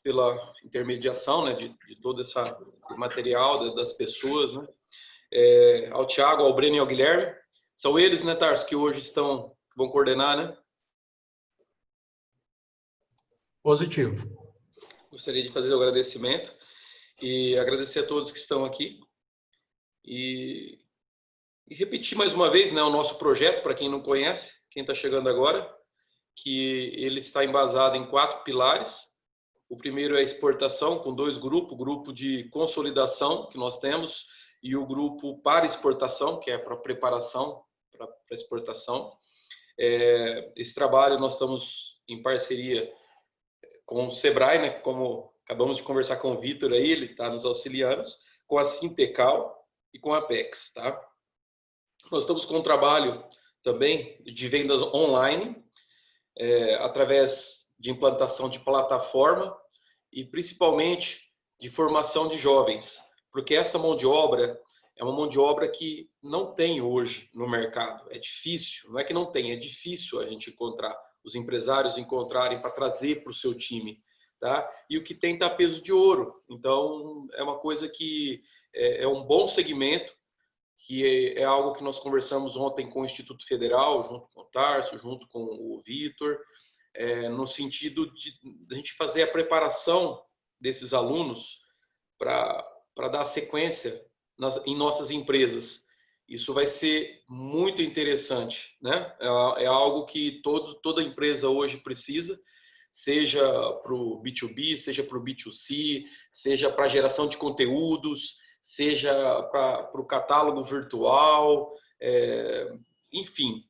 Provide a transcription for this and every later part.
pela intermediação, né, de todo esse material das pessoas, né? Ao Thiago, ao Breno e ao Guilherme. São eles, né, Tarso, que hoje vão coordenar, né? Positivo. Gostaria de fazer o agradecimento e agradecer a todos que estão aqui. E repetir mais uma vez, né, o nosso projeto, para quem não conhece, quem está chegando agora, que ele está embasado em 4 pilares. O primeiro é a exportação, com 2 grupos, o grupo de consolidação que nós temos e o grupo para exportação, que é para preparação para exportação. Esse trabalho nós estamos em parceria com o Sebrae, né, como acabamos de conversar com o Vitor aí, ele está nos auxiliando, com a Sintecal e com a Apex, tá? Nós estamos com um trabalho também de vendas online, através de implantação de plataforma e principalmente de formação de jovens, porque essa mão de obra é uma mão de obra que não tem hoje no mercado. É difícil, não é que não tem, é difícil a gente encontrar, os empresários encontrarem para trazer para o seu time, tá? E o que tem está a peso de ouro. Então, é uma coisa que é um bom segmento, que é algo que nós conversamos ontem com o Instituto Federal, junto com o Tarso, junto com o Vitor, no sentido de a gente fazer a preparação desses alunos para dar sequência em nossas empresas. Isso vai ser muito interessante, né? É algo que toda empresa hoje precisa, seja para o B2B, seja para o B2C, seja para a geração de conteúdos, seja para o catálogo virtual, enfim.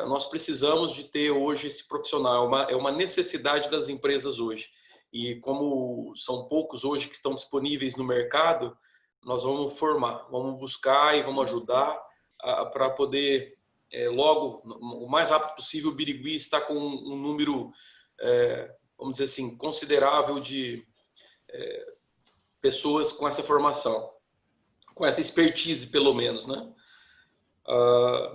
Nós precisamos de ter hoje esse profissional, é uma necessidade das empresas hoje. E como são poucos hoje que estão disponíveis no mercado, nós vamos formar, vamos buscar e vamos ajudar para poder, logo, o mais rápido possível, o Birigui está com um número, vamos dizer assim, considerável de pessoas com essa formação, com essa expertise, pelo menos, né?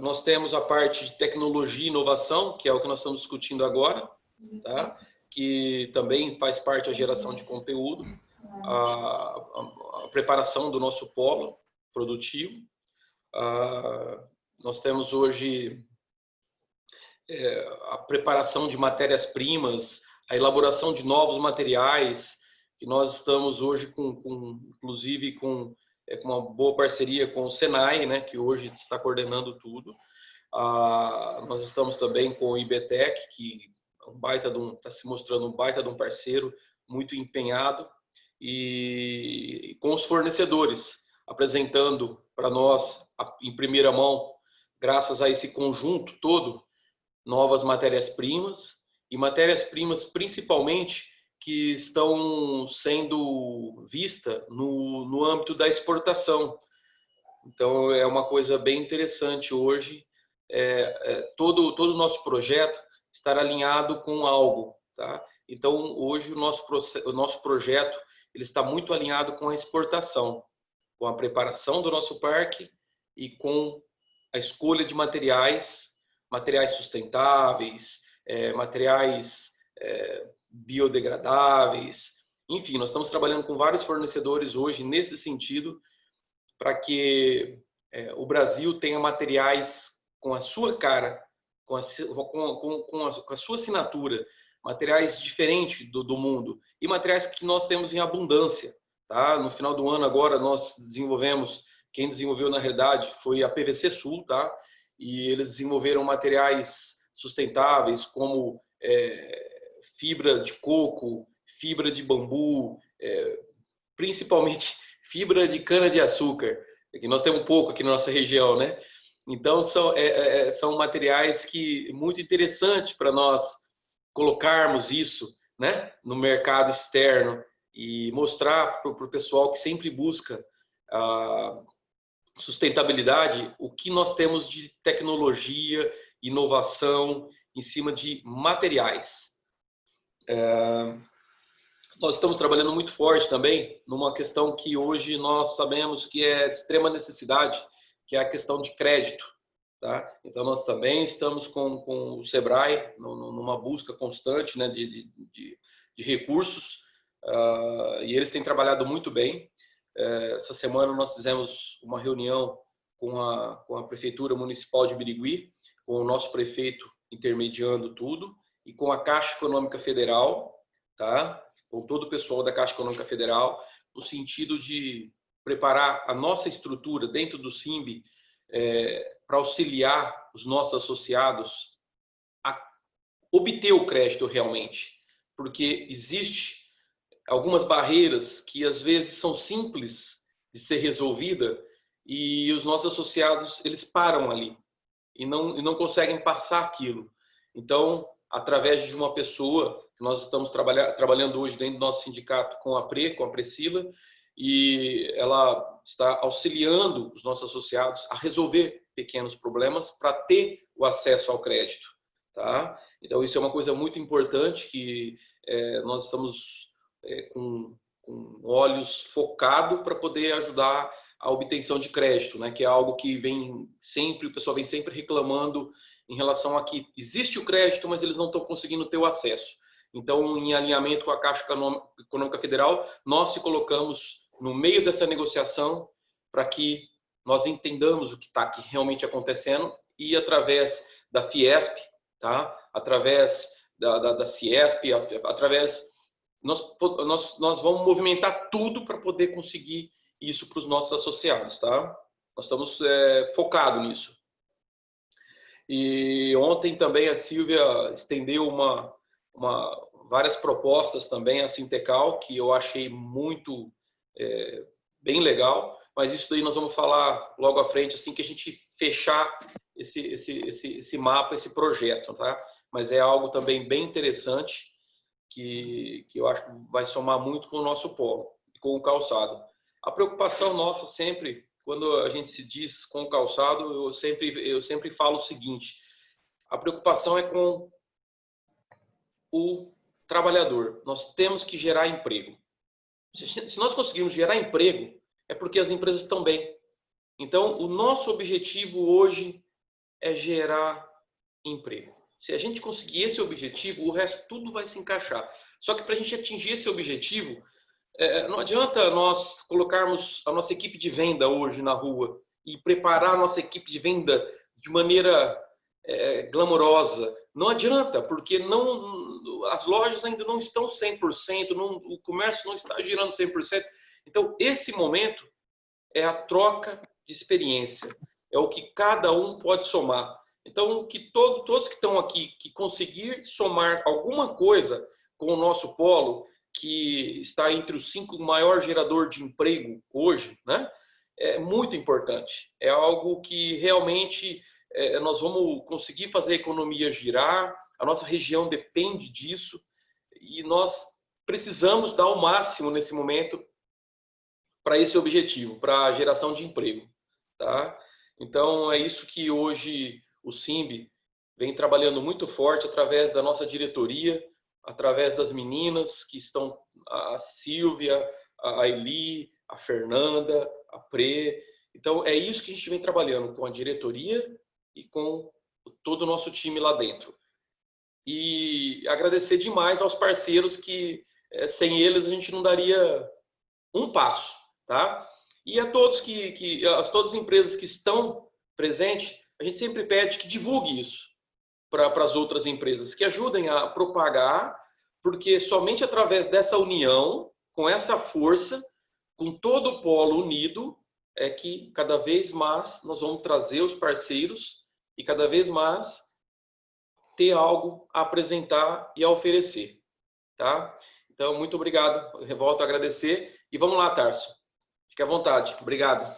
Nós temos a parte de tecnologia e inovação, que é o que nós estamos discutindo agora, tá? Que também faz parte da geração de conteúdo, a preparação do nosso polo produtivo. Nós temos hoje a preparação de matérias-primas, a elaboração de novos materiais, que nós estamos hoje inclusive com uma boa parceria com o Senai, né, que hoje está coordenando tudo. Nós estamos também com o IBTEC, que está se mostrando um baita de um parceiro, muito empenhado, e com os fornecedores, apresentando para nós, em primeira mão, graças a esse conjunto todo, novas matérias-primas, e matérias-primas principalmente que estão sendo vistas no âmbito da exportação. Então, é uma coisa bem interessante hoje, todo o nosso projeto estar alinhado com algo, tá? Então, hoje, o nosso projeto ele está muito alinhado com a exportação, com a preparação do nosso parque e com a escolha de materiais sustentáveis, materiais biodegradáveis. Enfim, nós estamos trabalhando com vários fornecedores hoje nesse sentido, para que o Brasil tenha materiais com a sua cara, com a sua assinatura, materiais diferentes do mundo e materiais que nós temos em abundância. Tá? No final do ano agora nós quem desenvolveu na realidade foi a PVC Sul, tá? E eles desenvolveram materiais sustentáveis como fibra de coco, fibra de bambu, principalmente fibra de cana-de-açúcar, que nós temos um pouco aqui na nossa região, né? Então, são materiais muito interessantes para nós colocarmos isso, né, no mercado externo e mostrar para o pessoal que sempre busca sustentabilidade o que nós temos de tecnologia, inovação em cima de materiais. Nós estamos trabalhando muito forte também numa questão que hoje nós sabemos que é de extrema necessidade, que é a questão de crédito. Tá? Então, nós também estamos com o Sebrae numa busca constante, né, de recursos e eles têm trabalhado muito bem. Essa semana nós fizemos uma reunião com a Prefeitura Municipal de Birigui, com o nosso prefeito intermediando tudo, e com a Caixa Econômica Federal, tá? Com todo o pessoal da Caixa Econômica Federal, no sentido de preparar a nossa estrutura dentro do SIMB para auxiliar os nossos associados a obter o crédito realmente, porque existe algumas barreiras que às vezes são simples de ser resolvida e os nossos associados eles param ali e não conseguem passar aquilo. Então, através de uma pessoa que nós estamos trabalhando hoje dentro do nosso sindicato com a Priscila, e ela está auxiliando os nossos associados a resolver pequenos problemas para ter o acesso ao crédito, tá? Então, isso é uma coisa muito importante que nós estamos com olhos focados para poder ajudar a obtenção de crédito, né? Que é algo que o pessoal vem sempre reclamando em relação a que existe o crédito, mas eles não estão conseguindo ter o acesso. Então, em alinhamento com a Caixa Econômica Federal, nós se colocamos no meio dessa negociação para que nós entendamos o que está realmente acontecendo e através da Fiesp, tá? Através da Ciesp, nós vamos movimentar tudo para poder conseguir isso para os nossos associados, tá? Nós estamos focados nisso. E ontem também a Silvia estendeu várias propostas também à Sintecal, que eu achei muito bem legal, mas isso daí nós vamos falar logo à frente, assim que a gente fechar esse mapa, esse projeto, tá? Mas é algo também bem interessante que eu acho que vai somar muito com o nosso polo, com o calçado. A preocupação nossa sempre, quando a gente se diz com o calçado, eu sempre falo o seguinte: a preocupação é com o trabalhador. Nós temos que gerar emprego. Se nós conseguirmos gerar emprego, é porque as empresas estão bem. Então, o nosso objetivo hoje é gerar emprego. Se a gente conseguir esse objetivo, o resto tudo vai se encaixar. Só que para a gente atingir esse objetivo, não adianta nós colocarmos a nossa equipe de venda hoje na rua e preparar a nossa equipe de venda de maneira glamourosa. Não adianta, porque as lojas ainda não estão 100%, o comércio não está girando 100%. Então, esse momento é a troca de experiência, é o que cada um pode somar. Então, que todos que estão aqui, que conseguir somar alguma coisa com o nosso polo, que está entre os 5 maiores geradores de emprego hoje, né? É muito importante. É algo que realmente nós vamos conseguir fazer a economia girar, a nossa região depende disso e nós precisamos dar o máximo nesse momento para esse objetivo, para a geração de emprego, tá? Então, é isso que hoje o SIMB vem trabalhando muito forte através da nossa diretoria, através das meninas que estão, a Silvia, a Eli, a Fernanda, a Pre. Então, é isso que a gente vem trabalhando com a diretoria e com todo o nosso time lá dentro. E agradecer demais aos parceiros que, sem eles, a gente não daria um passo, tá? E a todas as empresas que estão presentes, a gente sempre pede que divulgue isso para as outras empresas, que ajudem a propagar, porque somente através dessa união, com essa força, com todo o polo unido, é que cada vez mais nós vamos trazer os parceiros e cada vez mais ter algo a apresentar e a oferecer, tá? Então, muito obrigado, eu volto a agradecer e vamos lá, Tarso. Fique à vontade. Obrigado.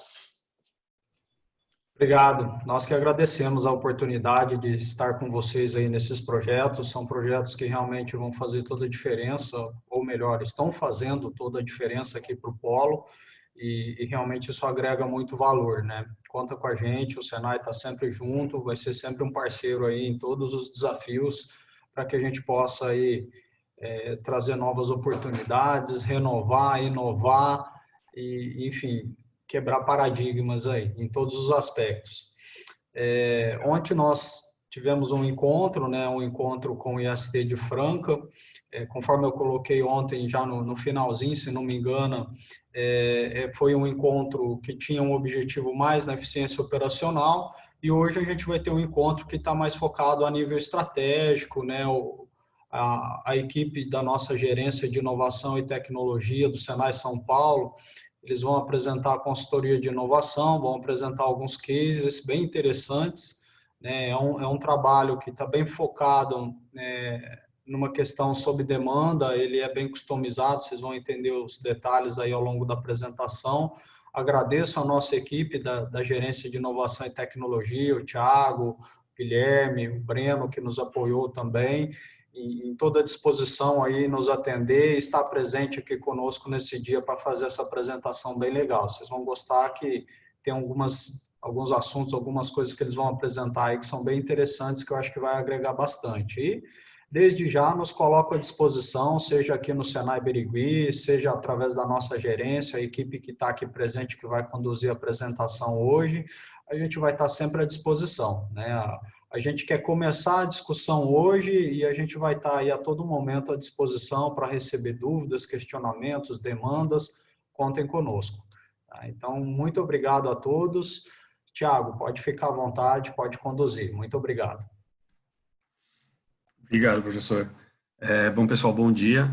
Obrigado. Nós que agradecemos a oportunidade de estar com vocês aí nesses projetos. São projetos que realmente vão fazer toda a diferença, ou melhor, estão fazendo toda a diferença aqui para o Polo e realmente isso agrega muito valor, né? Conta com a gente, o Senai está sempre junto, vai ser sempre um parceiro aí em todos os desafios para que a gente possa aí trazer novas oportunidades, renovar, inovar e, enfim, quebrar paradigmas aí, em todos os aspectos. Ontem nós tivemos um encontro, né, um encontro com o IST de Franca, conforme eu coloquei ontem, já no finalzinho, se não me engano, foi um encontro que tinha um objetivo mais na eficiência operacional, e hoje a gente vai ter um encontro que está mais focado a nível estratégico, né? A equipe da nossa gerência de inovação e tecnologia do Senai São Paulo, eles vão apresentar a consultoria de inovação, vão apresentar alguns cases bem interessantes, né? É um trabalho que está bem focado, né, numa questão sob demanda, ele é bem customizado, vocês vão entender os detalhes aí ao longo da apresentação. Agradeço a nossa equipe da Gerência de Inovação e Tecnologia, o Thiago, o Guilherme, o Breno, que nos apoiou também, e em toda a disposição aí nos atender e estar presente aqui conosco nesse dia para fazer essa apresentação bem legal. Vocês vão gostar que tem alguns assuntos, algumas coisas que eles vão apresentar aí que são bem interessantes, que eu acho que vai agregar bastante. E desde já nos coloco à disposição, seja aqui no Senai Birigui, seja através da nossa gerência, a equipe que está aqui presente, que vai conduzir a apresentação hoje, a gente vai estar sempre à disposição, né? A gente quer começar a discussão hoje e a gente vai estar aí a todo momento à disposição para receber dúvidas, questionamentos, demandas, contem conosco. Tá? Então, muito obrigado a todos. Tiago, pode ficar à vontade, pode conduzir. Muito obrigado. Obrigado, professor. Bom, pessoal, bom dia.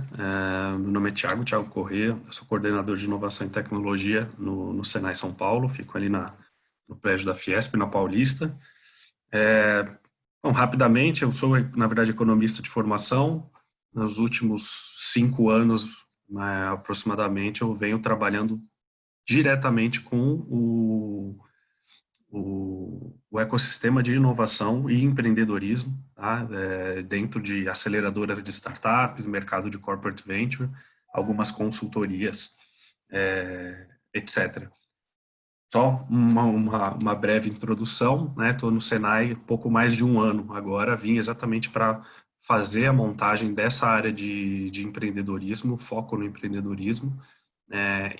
Meu nome é Thiago Corrêa, eu sou coordenador de inovação e tecnologia no Senai São Paulo, fico ali no prédio da Fiesp, na Paulista. Bom, rapidamente, eu sou, na verdade, economista de formação. Nos últimos 5 anos, aproximadamente, eu venho trabalhando diretamente com o ecossistema de inovação e empreendedorismo, tá? Dentro de aceleradoras de startups, mercado de corporate venture, algumas consultorias, etc. Só uma breve introdução, né? Estou no Senai pouco mais de 1 ano agora, vim exatamente para fazer a montagem dessa área de empreendedorismo, foco no empreendedorismo,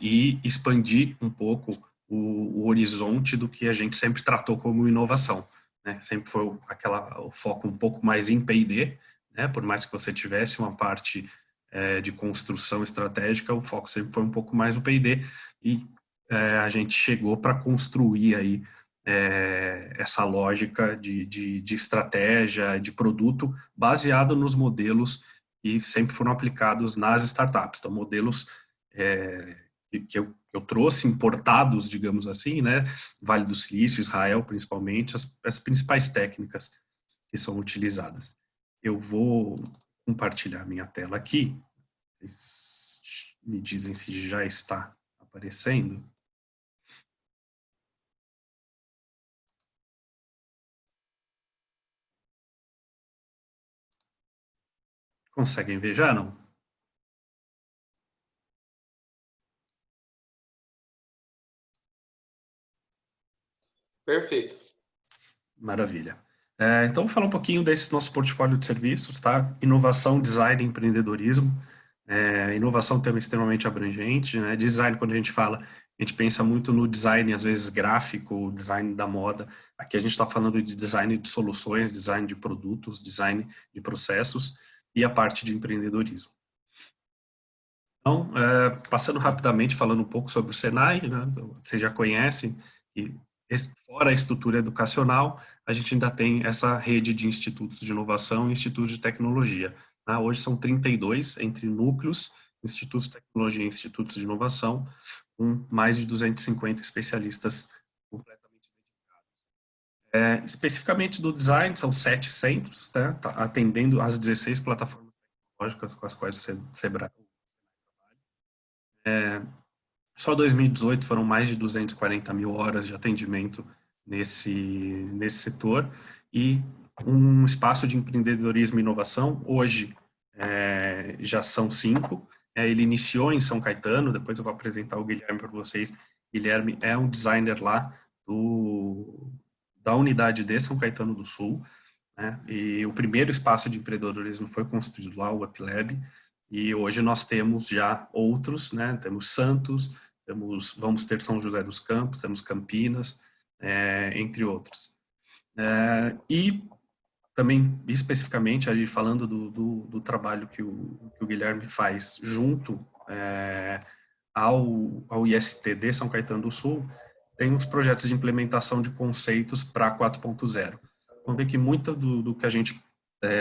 e expandir um pouco o horizonte do que a gente sempre tratou como inovação, né? Sempre foi o foco um pouco mais em P&D, né? Por mais que você tivesse uma parte de construção estratégica, o foco sempre foi um pouco mais o P&D, e a gente chegou para construir aí essa lógica de estratégia, de produto, baseado nos modelos que sempre foram aplicados nas startups. Então, modelos que eu trouxe, importados, digamos assim, né? Vale do Silício, Israel, principalmente, as principais técnicas que são utilizadas. Eu vou compartilhar minha tela aqui. Vocês me dizem se já está aparecendo. Conseguem ver já, não? Perfeito. Maravilha. Então, vou falar um pouquinho desse nosso portfólio de serviços, tá? Inovação, design e empreendedorismo. Inovação é um tema extremamente abrangente, né? Design, quando a gente fala, a gente pensa muito no design, às vezes gráfico, design da moda. Aqui a gente está falando de design de soluções, design de produtos, design de processos e a parte de empreendedorismo. Então, passando rapidamente, falando um pouco sobre o Senai, né? Vocês já conhecem, e fora a estrutura educacional, a gente ainda tem essa rede de institutos de inovação e institutos de tecnologia. Tá? Hoje são 32 entre núcleos, institutos de tecnologia e institutos de inovação, com mais de 250 especialistas completamente dedicados. Especificamente do design, são 7 centros, tá? Atendendo as 16 plataformas tecnológicas com as quais o Sebrae só 2018 foram mais de 240 mil horas de atendimento nesse setor, e um espaço de empreendedorismo e inovação, hoje já são 5. Ele iniciou em São Caetano, depois eu vou apresentar o Guilherme para vocês. Guilherme é um designer lá da unidade de São Caetano do Sul, né? E o primeiro espaço de empreendedorismo foi construído lá, o UpLab, e hoje nós temos já outros, né? Temos Santos, vamos ter São José dos Campos, temos Campinas, entre outros. E também, especificamente, ali falando do trabalho que o Guilherme faz junto ao ISTD São Caetano do Sul, tem uns projetos de implementação de conceitos para 4.0. Vamos ver que muito do que a gente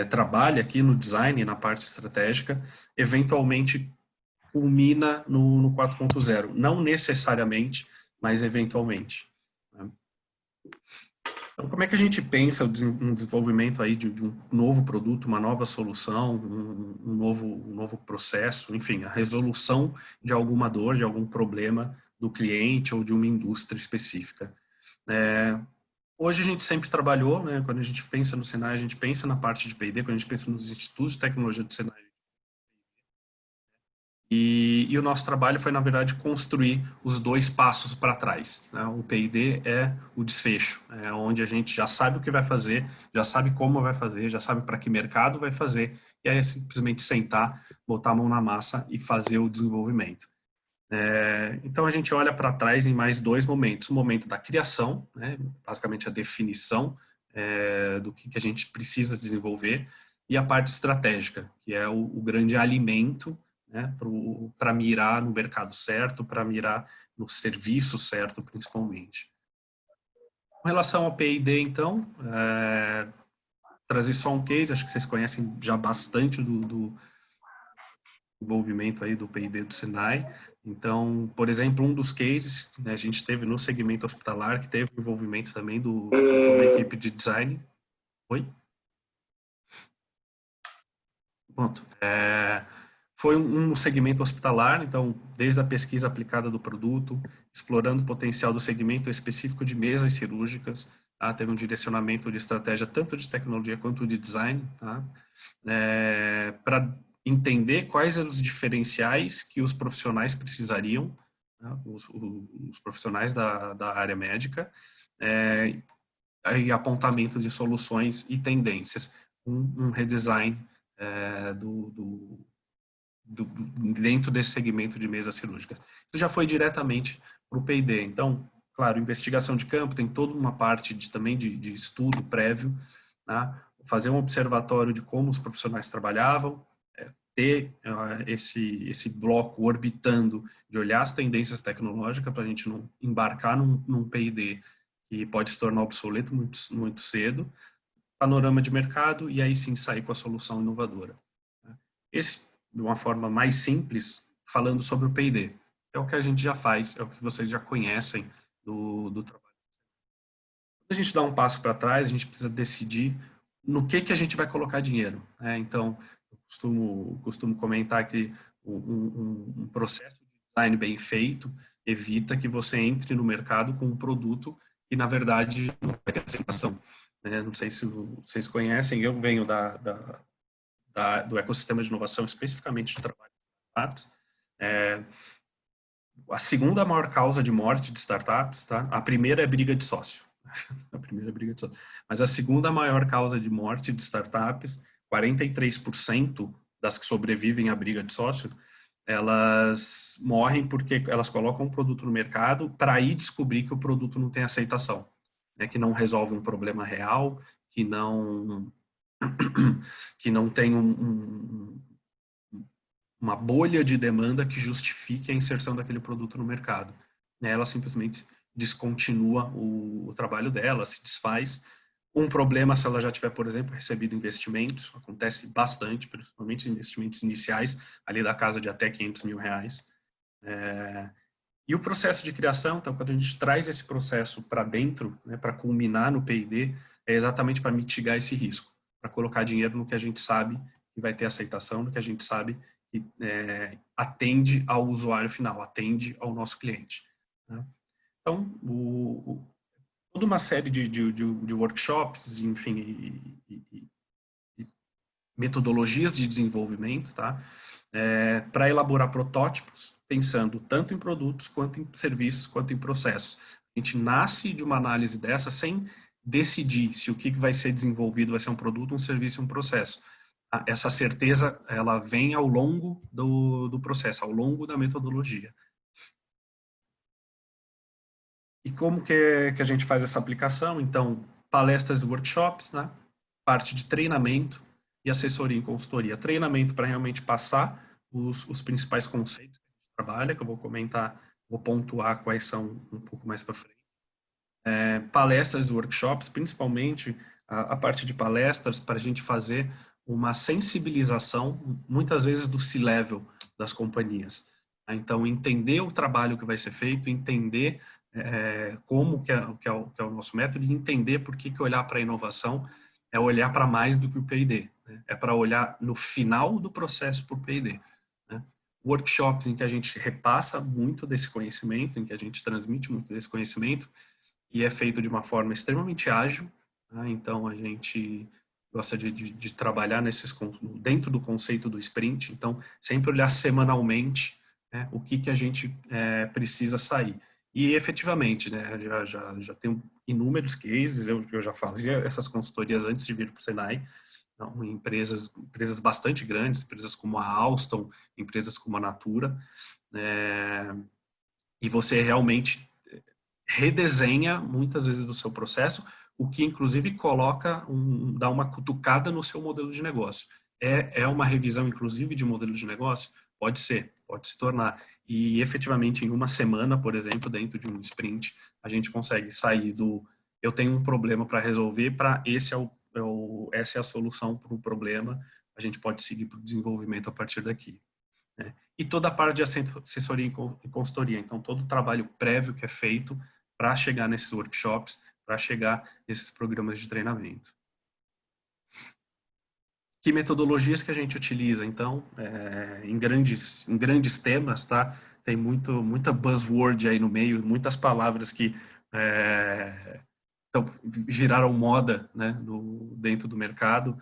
trabalha aqui no design, na parte estratégica, eventualmente culmina no 4.0. Não necessariamente, mas eventualmente. Então, como é que a gente pensa um desenvolvimento aí de um novo produto, uma nova solução, um novo processo, enfim, a resolução de alguma dor, de algum problema do cliente ou de uma indústria específica? Hoje a gente sempre trabalhou, né, quando a gente pensa no Senai, a gente pensa na parte de P&D, quando a gente pensa nos institutos de tecnologia do Senai. E o nosso trabalho foi, na verdade, construir os 2 passos para trás, né? O P&D é o desfecho, é onde a gente já sabe o que vai fazer, já sabe como vai fazer, já sabe para que mercado vai fazer, e aí é simplesmente sentar, botar a mão na massa e fazer o desenvolvimento. Então a gente olha para trás em mais 2 momentos: o momento da criação, né? Basicamente a definição do que a gente precisa desenvolver, e a parte estratégica, que é o grande alimento, né, para mirar no mercado certo, para mirar no serviço certo, principalmente. Com relação ao P&D, então, trazer só um case, acho que vocês conhecem já bastante do envolvimento aí do P&D do Senai. Então, por exemplo, um dos cases, né, a gente teve no segmento hospitalar, que teve envolvimento também de uma equipe de design. Oi? Pronto. Foi um segmento hospitalar, então, desde a pesquisa aplicada do produto, explorando o potencial do segmento específico de mesas cirúrgicas, tá? Teve um direcionamento de estratégia tanto de tecnologia quanto de design, tá? Para entender quais eram os diferenciais que os profissionais precisariam, tá? Os profissionais da área médica, e apontamento de soluções e tendências, um redesign dentro desse segmento de mesas cirúrgicas. Isso já foi diretamente para o P&D. Então, claro, investigação de campo tem toda uma parte também de estudo prévio, né? Fazer um observatório de como os profissionais trabalhavam, ter esse bloco orbitando de olhar as tendências tecnológicas para a gente não embarcar num P&D que pode se tornar obsoleto muito cedo, panorama de mercado e aí sim sair com a solução inovadora. Esse, de uma forma mais simples, falando sobre o P&D. É o que a gente já faz, é o que vocês já conhecem do trabalho. Quando a gente dá um passo para trás, a gente precisa decidir no que a gente vai colocar dinheiro. Então, eu costumo comentar que um processo de design bem feito evita que você entre no mercado com um produto e, na verdade, não vai ter aceitação. Não sei se vocês conhecem, eu venho do ecossistema de inovação, especificamente de trabalho de startups. A segunda maior causa de morte de startups, tá? A primeira é briga de sócio. A primeira é briga de sócio. Mas a segunda maior causa de morte de startups, 43% das que sobrevivem à briga de sócio, elas morrem porque elas colocam um produto no mercado para aí descobrir que o produto não tem aceitação, né? Que não resolve um problema real, que não tem uma bolha de demanda que justifique a inserção daquele produto no mercado. Ela simplesmente descontinua o trabalho dela, se desfaz. Um problema, se ela já tiver, por exemplo, recebido investimentos, acontece bastante, principalmente investimentos iniciais, ali da casa de até R$500 mil. E o processo de criação, então, quando a gente traz esse processo para dentro, né, para culminar no P&D, é exatamente para mitigar esse risco, para colocar dinheiro no que a gente sabe que vai ter aceitação, no que a gente sabe que atende ao usuário final, atende ao nosso cliente, né? Então, toda uma série de workshops, enfim, e metodologias de desenvolvimento, tá? Para elaborar protótipos, pensando tanto em produtos, quanto em serviços, quanto em processos. A gente nasce de uma análise dessa sem decidir se o que vai ser desenvolvido vai ser um produto, um serviço, um processo. Essa certeza, ela vem ao longo do processo, ao longo da metodologia. E como que a gente faz essa aplicação? Então, palestras e workshops, né? parte de treinamento e assessoria e consultoria. Treinamento para realmente passar os principais conceitos que a gente trabalha, que eu vou comentar, vou pontuar quais são um pouco mais para frente. Palestras e workshops, principalmente a parte de palestras, para a gente fazer uma sensibilização, muitas vezes do C-level das companhias. Então, entender o trabalho que vai ser feito, entender como que é o nosso método e entender por que olhar para a inovação é olhar para mais do que o P&D. Né? É para olhar no final do processo por P&D. Né? Workshops em que a gente repassa muito desse conhecimento, em que a gente transmite muito desse conhecimento e é feito de uma forma extremamente ágil. Tá? Então, a gente gosta de trabalhar dentro do conceito do sprint. Então, sempre olhar semanalmente o que a gente precisa sair. E, efetivamente, né, já tenho inúmeros cases, eu já fazia essas consultorias antes de vir para o Senai, então, empresas bastante grandes, empresas como a Alstom, empresas como a Natura, e você realmente redesenha muitas vezes do seu processo, o que inclusive dá uma cutucada no seu modelo de negócio. É uma revisão inclusive de modelo de negócio? Pode ser, pode se tornar. E efetivamente em uma semana, por exemplo, dentro de um sprint, a gente consegue sair do eu tenho um problema para resolver para essa é a solução para o problema, a gente pode seguir para o desenvolvimento a partir daqui. Né? E toda a parte de assessoria e consultoria, então todo o trabalho prévio que é feito para chegar nesses workshops, para chegar nesses programas de treinamento. Que metodologias que a gente utiliza? Então, em grandes temas, tá? Tem muita buzzword aí no meio, muitas palavras que então, viraram moda, né, dentro do mercado,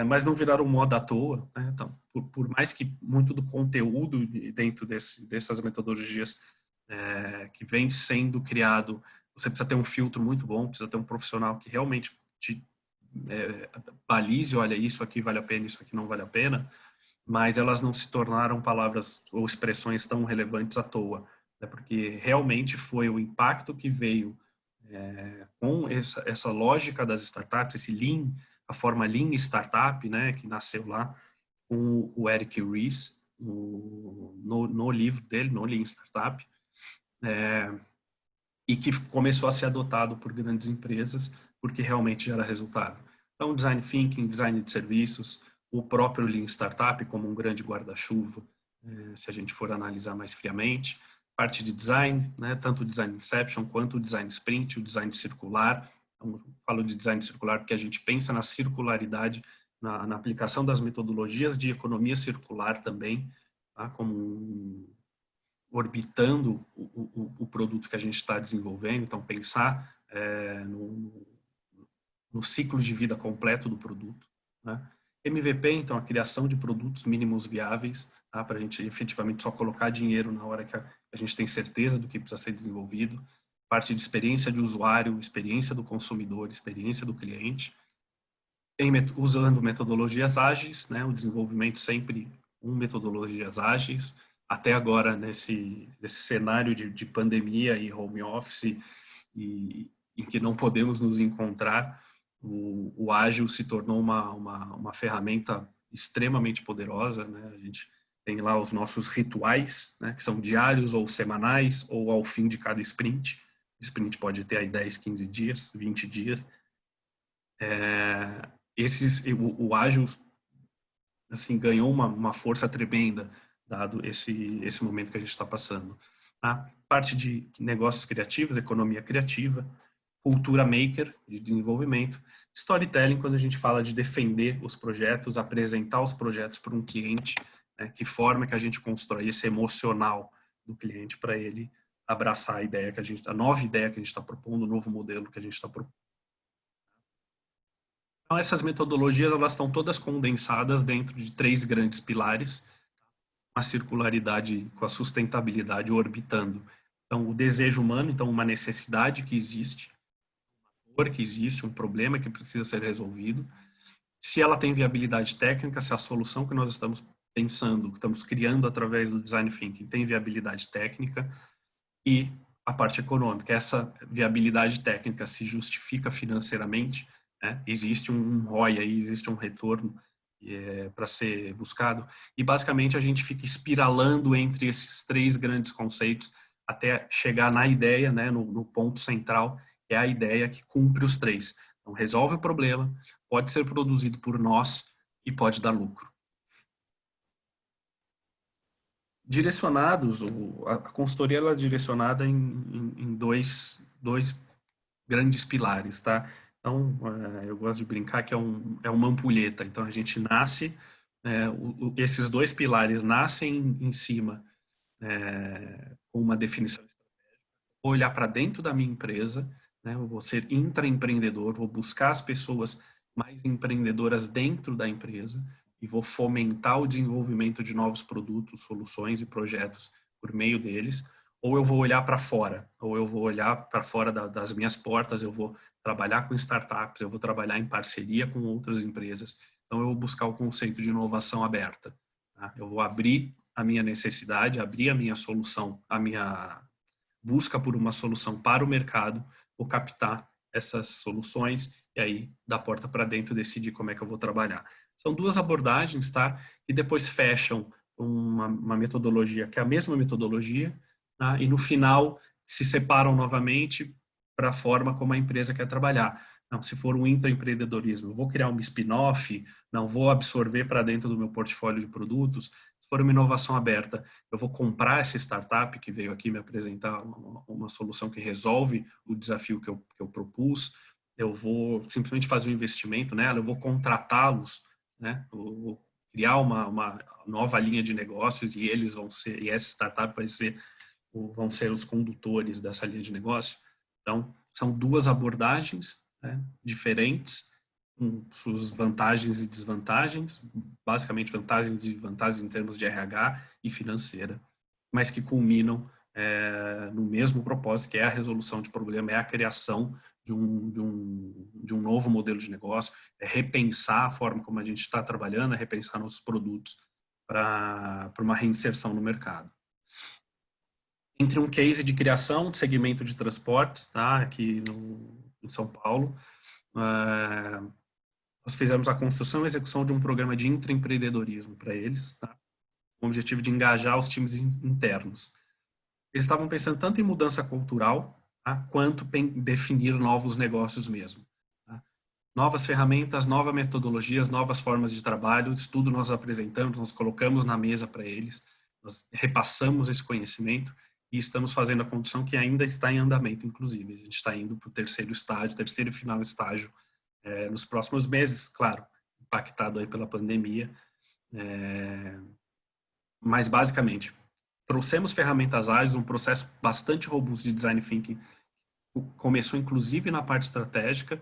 mas não viraram moda à toa. Né? Então, por mais que muito do conteúdo dentro dessas metodologias que vem sendo criado, você precisa ter um filtro muito bom, precisa ter um profissional que realmente te balize, olha, isso aqui vale a pena, isso aqui não vale a pena, mas elas não se tornaram palavras ou expressões tão relevantes à toa, né? Porque realmente foi o impacto que veio com essa lógica das startups, esse Lean, a forma Lean Startup, né, que nasceu lá com o Eric Ries, no livro dele, no Lean Startup, e que começou a ser adotado por grandes empresas, porque realmente gera resultado. Então, Design Thinking, Design de serviços, o próprio Lean Startup como um grande guarda-chuva, se a gente for analisar mais friamente, parte de design, né, tanto o Design Inception quanto o Design Sprint, o Design Circular. Então, falo de Design Circular porque a gente pensa na circularidade, na aplicação das metodologias de economia circular também, tá, como orbitando o produto que a gente está desenvolvendo, então pensar no ciclo de vida completo do produto. Né? MVP, então, a criação de produtos mínimos viáveis, tá? Para a gente efetivamente só colocar dinheiro na hora que a gente tem certeza do que precisa ser desenvolvido. Parte de experiência de usuário, experiência do consumidor, experiência do cliente. Usando metodologias ágeis, né? O desenvolvimento sempre com metodologias ágeis. Até agora, nesse cenário de pandemia e home office, em que não podemos nos encontrar, o ágil se tornou uma ferramenta extremamente poderosa. Né? A gente tem lá os nossos rituais, né? Que são diários ou semanais, ou ao fim de cada sprint. Sprint pode ter aí 10, 15 dias, 20 dias. O ágil assim, ganhou uma força tremenda, dado esse momento que a gente está passando. A parte de negócios criativos, economia criativa, cultura maker, de desenvolvimento, storytelling, quando a gente fala de defender os projetos, apresentar os projetos para um cliente, né, que forma que a gente constrói esse emocional do cliente para ele abraçar a nova ideia que a gente está propondo, o novo modelo que a gente está propondo. Então, essas metodologias, elas estão todas condensadas dentro de 3 grandes pilares, a circularidade com a sustentabilidade orbitando. Então, o desejo humano, então, uma necessidade que existe, uma dor que existe, um problema que precisa ser resolvido. Se ela tem viabilidade técnica, se a solução que nós estamos pensando, que estamos criando através do Design Thinking tem viabilidade técnica, e a parte econômica, essa viabilidade técnica se justifica financeiramente, né? Existe um ROI aí, existe um retorno para ser buscado, e basicamente a gente fica espiralando entre esses 3 grandes conceitos até chegar na ideia, né, no ponto central, que é a ideia que cumpre os 3. Então, resolve o problema, pode ser produzido por nós e pode dar lucro. Direcionados, a consultoria ela é direcionada em dois grandes pilares, tá? Então, eu gosto de brincar que é uma ampulheta. Então, a gente nasce, esses 2 pilares nascem em cima com uma definição estratégica. Vou olhar para dentro da minha empresa, né? Eu vou ser intraempreendedor, vou buscar as pessoas mais empreendedoras dentro da empresa e vou fomentar o desenvolvimento de novos produtos, soluções e projetos por meio deles. Ou eu vou olhar para fora, ou eu vou olhar para fora das minhas portas, eu vou trabalhar com startups, eu vou trabalhar em parceria com outras empresas. Então, eu vou buscar o conceito de inovação aberta. Tá? Eu vou abrir a minha necessidade, abrir a minha solução, a minha busca por uma solução para o mercado, vou captar essas soluções e aí, da porta para dentro, decidir como é que eu vou trabalhar. São 2 abordagens, tá? E depois fecham uma metodologia que é a mesma metodologia, tá? E no final se separam novamente para a forma como a empresa quer trabalhar. Não, se for um intraempreendedorismo, eu vou criar uma spin-off, não vou absorver para dentro do meu portfólio de produtos. Se for uma inovação aberta, eu vou comprar essa startup que veio aqui me apresentar uma solução que resolve o desafio que eu propus. Eu vou simplesmente fazer um investimento nela, eu vou contratá-los, né? Eu vou criar uma nova linha de negócios e eles vão ser, e essa startup vão ser os condutores dessa linha de negócio. Então, são 2 abordagens, né, diferentes, com suas vantagens e desvantagens, basicamente vantagens e desvantagens em termos de RH e financeira, mas que culminam no mesmo propósito, que é a resolução de problema, é a criação de um novo modelo de negócio, é repensar a forma como a gente está trabalhando, é repensar nossos produtos para uma reinserção no mercado. Entre um case de criação de segmento de transportes, tá, aqui em São Paulo, nós fizemos a construção e execução de um programa de intraempreendedorismo para eles, tá, com o objetivo de engajar os times internos. Eles estavam pensando tanto em mudança cultural, tá, quanto em definir novos negócios mesmo. Tá. Novas ferramentas, novas metodologias, novas formas de trabalho, isso tudo nós apresentamos, nós colocamos na mesa para eles, nós repassamos esse conhecimento e estamos fazendo a condução que ainda está em andamento, inclusive. A gente está indo para o terceiro e final estágio nos próximos meses, claro, impactado aí pela pandemia. Mas, basicamente, trouxemos ferramentas ágeis, um processo bastante robusto de design thinking, começou inclusive na parte estratégica,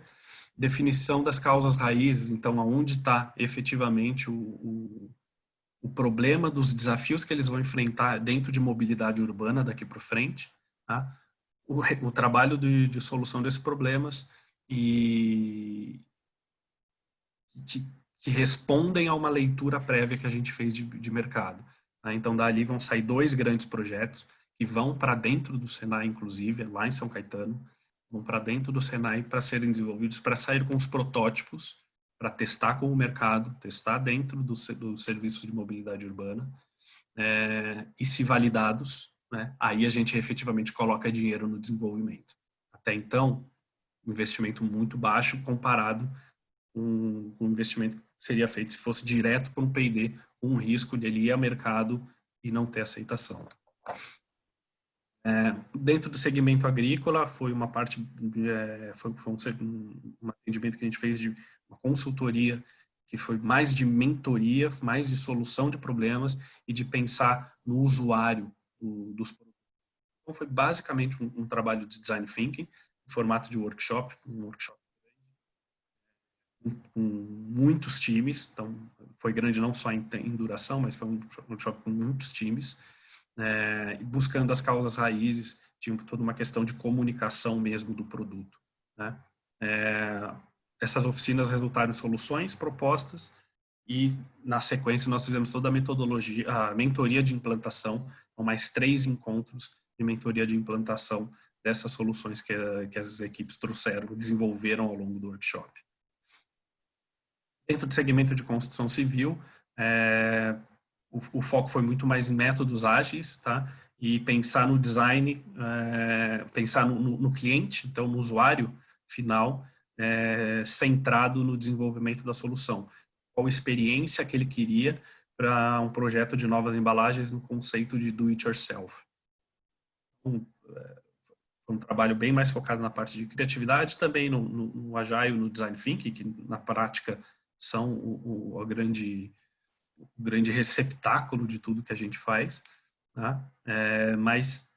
definição das causas raízes, então aonde está efetivamente o problema dos desafios que eles vão enfrentar dentro de mobilidade urbana daqui para frente, tá? O trabalho de solução desses problemas e que respondem a uma leitura prévia que a gente fez de mercado. Tá? Então, dali vão sair 2 grandes projetos que vão para dentro do Senai, inclusive, lá em São Caetano, vão para dentro do Senai para serem desenvolvidos, para sair com os protótipos, para testar com o mercado, testar dentro do serviço de mobilidade urbana, e se validados, né, aí a gente efetivamente coloca dinheiro no desenvolvimento. Até então, investimento muito baixo comparado com o investimento que seria feito se fosse direto para um P&D, com um risco de ele ir ao mercado e não ter aceitação. Dentro do segmento agrícola, foi uma parte, foi um atendimento que a gente fez de uma consultoria, que foi mais de mentoria, mais de solução de problemas e de pensar no usuário dos produtos. Então, foi basicamente um trabalho de design thinking, em formato de workshop, um workshop com muitos times, então foi grande não só em duração, mas foi um workshop com muitos times, buscando as causas raízes, tinha toda uma questão de comunicação mesmo do produto. Né? Essas oficinas resultaram em soluções propostas e, na sequência, nós fizemos toda a metodologia, a mentoria de implantação, com mais 3 encontros de mentoria de implantação dessas soluções que as equipes trouxeram, desenvolveram ao longo do workshop. Dentro do segmento de construção civil, o foco foi muito mais em métodos ágeis, tá? E pensar no design, pensar no cliente, então no usuário final, centrado no desenvolvimento da solução. Qual experiência que ele queria para um projeto de novas embalagens no conceito de do it yourself. Um trabalho bem mais focado na parte de criatividade, também no Agile, no Design Thinking, que na prática são o grande receptáculo de tudo que a gente faz, tá? Mas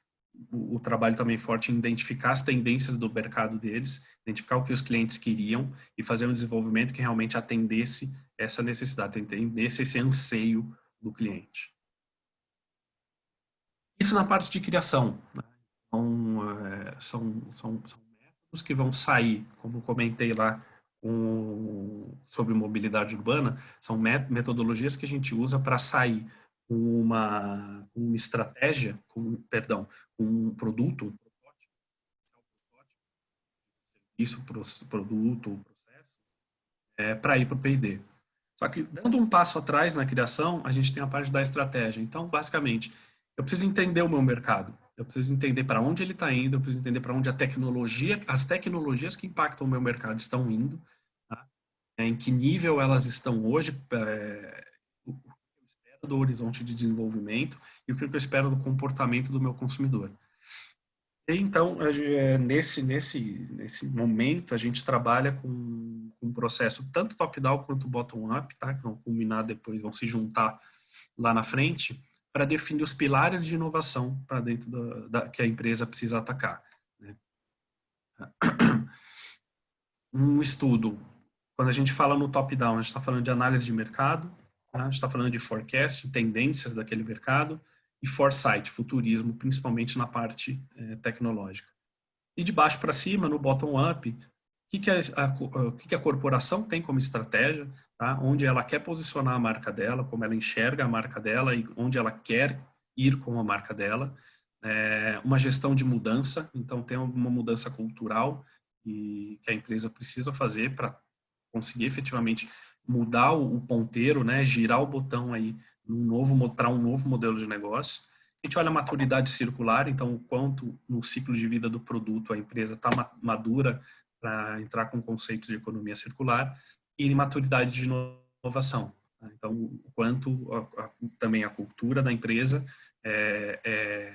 o trabalho também forte em identificar as tendências do mercado deles, identificar o que os clientes queriam e fazer um desenvolvimento que realmente atendesse essa necessidade, atendesse esse anseio do cliente. Isso na parte de criação, né? Então, são métodos que vão sair, como comentei lá sobre mobilidade urbana, são metodologias que a gente usa para sair uma estratégia, um produto, isso produto, processo, para ir para o P&D. Só que dando um passo atrás na criação, a gente tem a parte da estratégia. Então, basicamente, eu preciso entender o meu mercado. Eu preciso entender para onde ele está indo, eu preciso entender para onde as tecnologias que impactam o meu mercado estão indo, tá? Em que nível elas estão hoje, o que eu espero do horizonte de desenvolvimento e o que eu espero do comportamento do meu consumidor. E, então, nesse momento, a gente trabalha com um processo tanto top-down quanto bottom-up, tá? Que vão culminar depois, vão se juntar lá na frente, para definir os pilares de inovação para dentro que a empresa precisa atacar, né? Um estudo, quando a gente fala no top-down, a gente está falando de análise de mercado, tá? A gente está falando de forecast, tendências daquele mercado, e foresight, futurismo, principalmente na parte tecnológica. E de baixo para cima, no bottom-up, o que a corporação tem como estratégia, tá? Onde ela quer posicionar a marca dela, como ela enxerga a marca dela e onde ela quer ir com a marca dela. Uma gestão de mudança, então tem uma mudança cultural que a empresa precisa fazer para conseguir efetivamente mudar o ponteiro, né? Girar o botão aí para um novo modelo de negócio. A gente olha a maturidade circular, então o quanto no ciclo de vida do produto a empresa está madura para entrar com conceitos de economia circular, e maturidade de inovação. Então, o quanto também a cultura da empresa é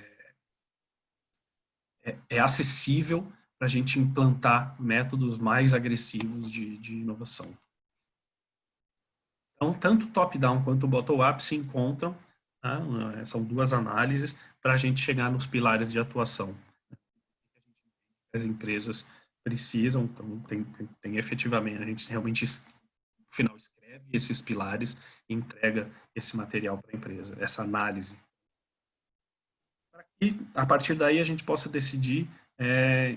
acessível para a gente implantar métodos mais agressivos de inovação. Então, tanto top-down quanto bottom-up se encontram, tá? São duas análises para a gente chegar nos pilares de atuação. As empresas precisam, então tem efetivamente, a gente realmente no final escreve esses pilares e entrega esse material para a empresa, essa análise. Para que a partir daí a gente possa decidir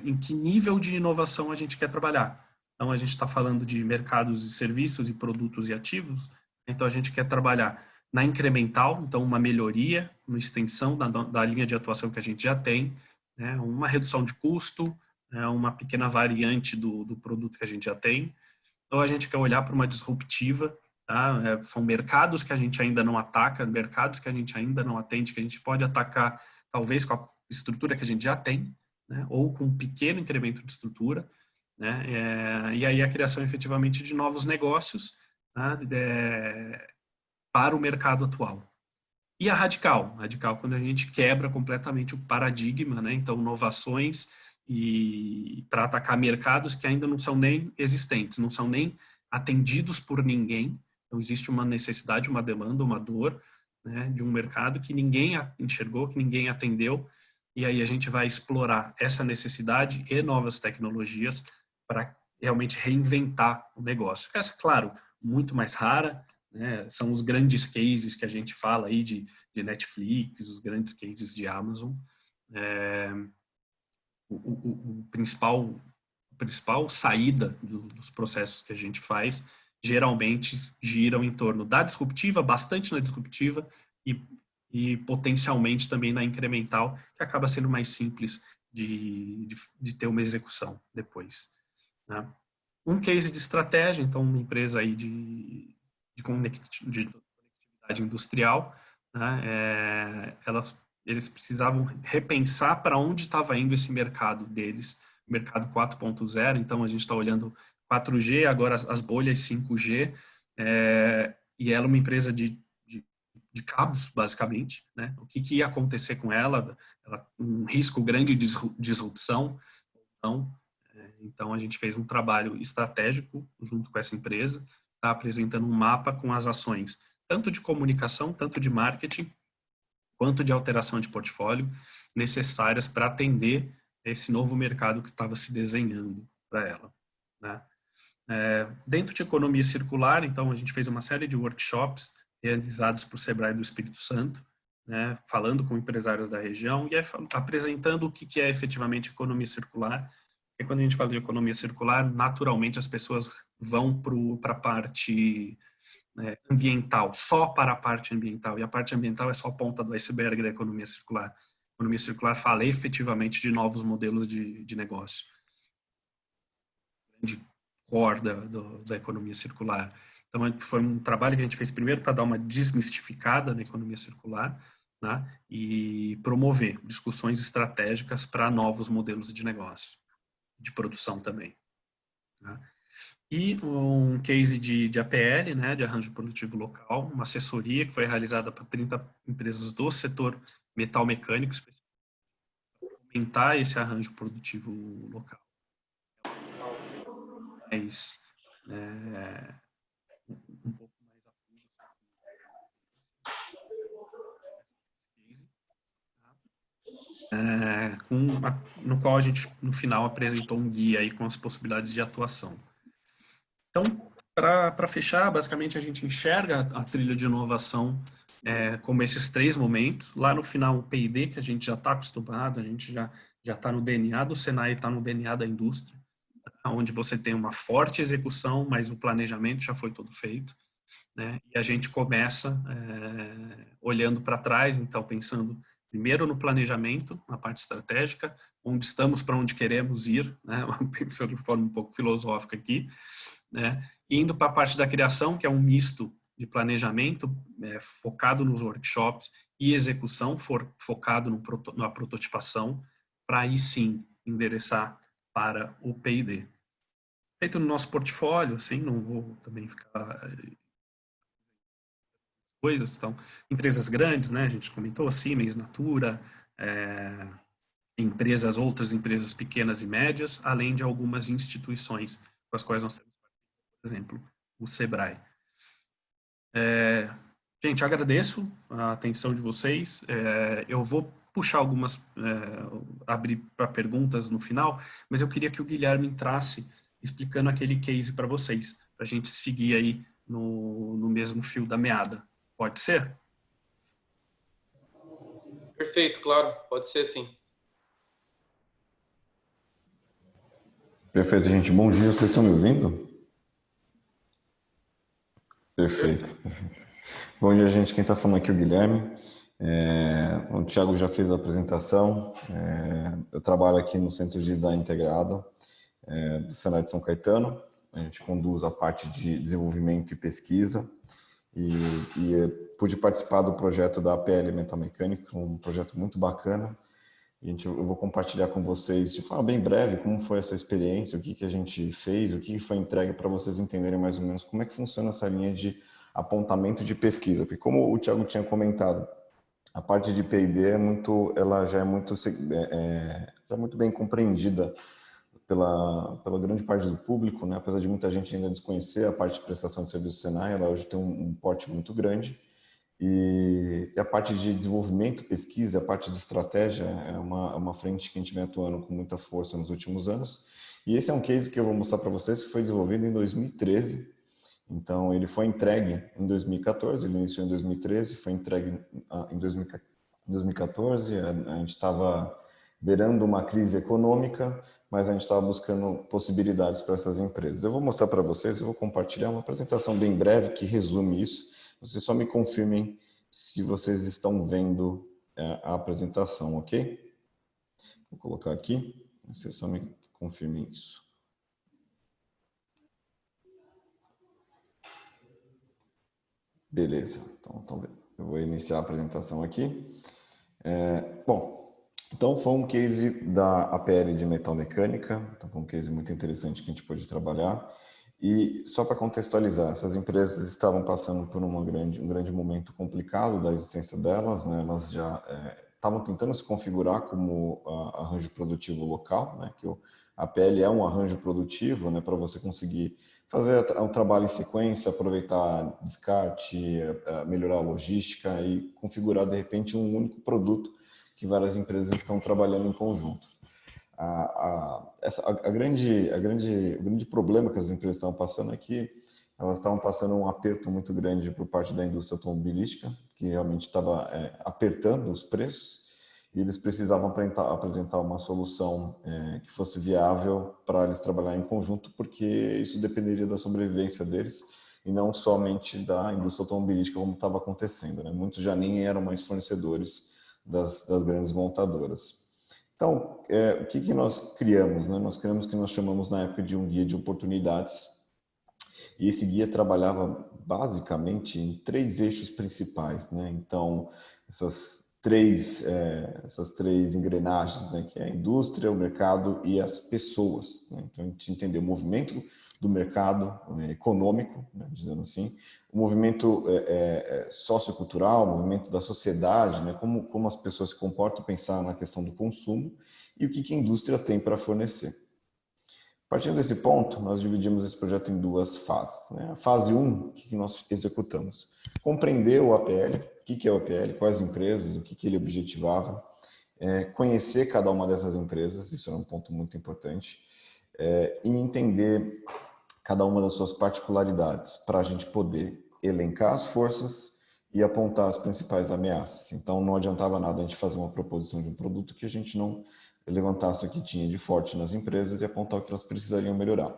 em que nível de inovação a gente quer trabalhar. Então a gente está falando de mercados e serviços e produtos e ativos, então a gente quer trabalhar na incremental, então uma melhoria, uma extensão da linha de atuação que a gente já tem, né, uma redução de custo, uma pequena variante do produto que a gente já tem. Então, a gente quer olhar para uma disruptiva, tá? São mercados que a gente ainda não ataca, mercados que a gente ainda não atende, que a gente pode atacar, talvez, com a estrutura que a gente já tem, né? Ou com um pequeno incremento de estrutura, né? E aí a criação, efetivamente, de novos negócios, tá? Para o mercado atual. E a radical quando a gente quebra completamente o paradigma, né? Então, inovações e para atacar mercados que ainda não são nem existentes, não são nem atendidos por ninguém. Então, existe uma necessidade, uma demanda, uma dor, né, de um mercado que ninguém enxergou, que ninguém atendeu, e aí a gente vai explorar essa necessidade e novas tecnologias para realmente reinventar o negócio. Essa, claro, muito mais rara, né, são os grandes cases que a gente fala aí de Netflix, os grandes cases de Amazon. O principal saída dos processos que a gente faz geralmente giram em torno da disruptiva, bastante na disruptiva e potencialmente também na incremental, que acaba sendo mais simples de ter uma execução depois, né? Um case de estratégia, então uma empresa aí de conectividade industrial, né? Eles precisavam repensar para onde estava indo esse mercado deles, mercado 4.0, então a gente está olhando 4G, agora as bolhas 5G, e ela é uma empresa de cabos, basicamente, né? O que ia acontecer com ela, um risco grande de disrupção, então a gente fez um trabalho estratégico junto com essa empresa, está apresentando um mapa com as ações, tanto de comunicação, tanto de marketing, quanto de alteração de portfólio, necessárias para atender esse novo mercado que estava se desenhando para ela, né? Dentro de economia circular, então, a gente fez uma série de workshops realizados por Sebrae do Espírito Santo, né, falando com empresários da região e apresentando o que é efetivamente economia circular. E quando a gente fala de economia circular, naturalmente as pessoas vão para a parte ambiental, só para a parte ambiental, e a parte ambiental é só a ponta do iceberg da economia circular. A economia circular fala efetivamente de novos modelos de negócio. De core da economia circular. Então, foi um trabalho que a gente fez primeiro para dar uma desmistificada na economia circular, né, e promover discussões estratégicas para novos modelos de negócio, de produção também, né. E um case de APL, né, de arranjo produtivo local, uma assessoria que foi realizada para 30 empresas do setor metal mecânico, para aumentar esse arranjo produtivo local. Mas, um pouco mais a fundo no qual a gente, no final, apresentou um guia aí com as possibilidades de atuação. Então, para fechar, basicamente a gente enxerga a trilha de inovação como esses 3 momentos. Lá no final, o P&D, que a gente já está acostumado, a gente já está no DNA do Senai, está no DNA da indústria, onde você tem uma forte execução, mas o planejamento já foi todo feito, né? E a gente começa olhando para trás, então pensando primeiro no planejamento, na parte estratégica, onde estamos, para onde queremos ir, né? Pensando de forma um pouco filosófica aqui, né? Indo para a parte da criação, que é um misto de planejamento focado nos workshops e execução focado na prototipação, para aí sim endereçar para o P&D. Feito no nosso portfólio, assim, não vou também ficar coisas, então, empresas grandes, né, a gente comentou, Siemens, Natura, outras empresas pequenas e médias, além de algumas instituições com as quais nós temos, por exemplo, o Sebrae. Gente, agradeço a atenção de vocês, eu vou puxar algumas, abrir para perguntas no final, mas eu queria que o Guilherme entrasse explicando aquele case para vocês, para a gente seguir aí no mesmo fio da meada. Pode ser? Perfeito, claro, pode ser sim. Perfeito, gente. Bom dia, vocês estão me ouvindo? Perfeito. Bom dia, gente. Quem está falando aqui é o Guilherme. O Thiago já fez a apresentação. Eu trabalho aqui no Centro de Design Integrado do Senai de São Caetano. A gente conduz a parte de desenvolvimento e pesquisa. E pude participar do projeto da APL Metal Mecânico, um projeto muito bacana. Eu vou compartilhar com vocês, de forma bem breve, como foi essa experiência, o que a gente fez, o que foi entregue, para vocês entenderem mais ou menos como é que funciona essa linha de apontamento de pesquisa. Porque como o Thiago tinha comentado, a parte de P&D ela já é muito bem compreendida pela grande parte do público, né? Apesar de muita gente ainda desconhecer a parte de prestação de serviço do Senai, ela hoje tem um porte muito grande. E a parte de desenvolvimento, pesquisa, a parte de estratégia é uma frente que a gente vem atuando com muita força nos últimos anos. E esse é um case que eu vou mostrar para vocês que foi desenvolvido em 2013. Então, ele foi entregue em 2014, ele iniciou em 2013, foi entregue em 2014. A gente estava beirando uma crise econômica, mas a gente estava buscando possibilidades para essas empresas. Eu vou mostrar para vocês, eu vou compartilhar uma apresentação bem breve que resume isso. Vocês só me confirmem se vocês estão vendo a apresentação, ok? Vou colocar aqui, vocês só me confirmem isso. Beleza, então eu vou iniciar a apresentação aqui. Bom, então foi um case da APL de metal mecânica, então foi um case muito interessante que a gente pôde trabalhar. E só para contextualizar, essas empresas estavam passando por um grande momento complicado da existência delas, né? Elas já estavam tentando se configurar como arranjo produtivo local, né? Que a APL é um arranjo produtivo, né? Para você conseguir fazer um trabalho em sequência, aproveitar descarte, melhorar a logística e configurar de repente um único produto que várias empresas estão trabalhando em conjunto. O grande problema que as empresas estavam passando é que elas estavam passando um aperto muito grande por parte da indústria automobilística, que realmente estava apertando os preços, e eles precisavam apresentar uma solução que fosse viável para eles trabalharem em conjunto, porque isso dependeria da sobrevivência deles e não somente da indústria automobilística como estava acontecendo, né? Muitos já nem eram mais fornecedores das grandes montadoras. Então, o que nós criamos, né? Nós criamos o que nós chamamos na época de um guia de oportunidades, e esse guia trabalhava basicamente em 3 eixos principais, né? Então, essas três engrenagens, né? Que é a indústria, o mercado e as pessoas, né? Então, a gente entendeu o movimento do mercado econômico, né? Dizendo assim, o movimento sociocultural, o movimento da sociedade, né? Como as pessoas se comportam, pensar na questão do consumo e o que a indústria tem para fornecer. Partindo desse ponto, nós dividimos esse projeto em 2 fases, né? A fase 1, o que nós executamos? Compreender o APL, o que é o APL, quais empresas, o que ele objetivava, conhecer cada uma dessas empresas, isso é um ponto muito importante, e entender cada uma das suas particularidades, para a gente poder elencar as forças e apontar as principais ameaças. Então, não adiantava nada a gente fazer uma proposição de um produto que a gente não levantasse o que tinha de forte nas empresas e apontar o que elas precisariam melhorar.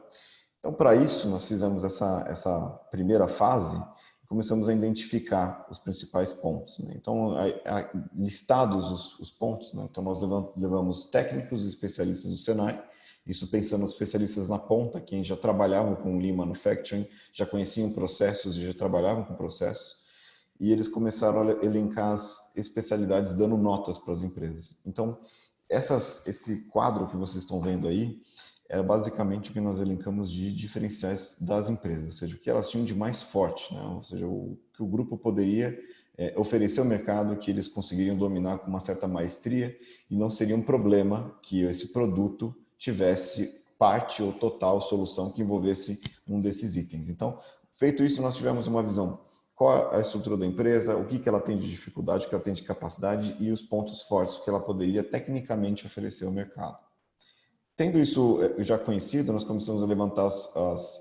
Então, para isso, nós fizemos essa primeira fase e começamos a identificar os principais pontos, né? Então, listados os pontos, né? Então, nós levamos técnicos e especialistas do Senai, isso pensando nos especialistas na ponta, quem já trabalhavam com Lean Manufacturing, já conheciam processos e já trabalhavam com processos, e eles começaram a elencar as especialidades dando notas para as empresas. Então, esse quadro que vocês estão vendo aí é basicamente o que nós elencamos de diferenciais das empresas, ou seja, o que elas tinham de mais forte, né? Ou seja, o que o grupo poderia oferecer ao mercado, que eles conseguiriam dominar com uma certa maestria e não seria um problema que esse produto tivesse parte ou total solução que envolvesse um desses itens. Então, feito isso, nós tivemos uma visão. Qual a estrutura da empresa, o que ela tem de dificuldade, o que ela tem de capacidade e os pontos fortes que ela poderia tecnicamente oferecer ao mercado. Tendo isso já conhecido, nós começamos a levantar os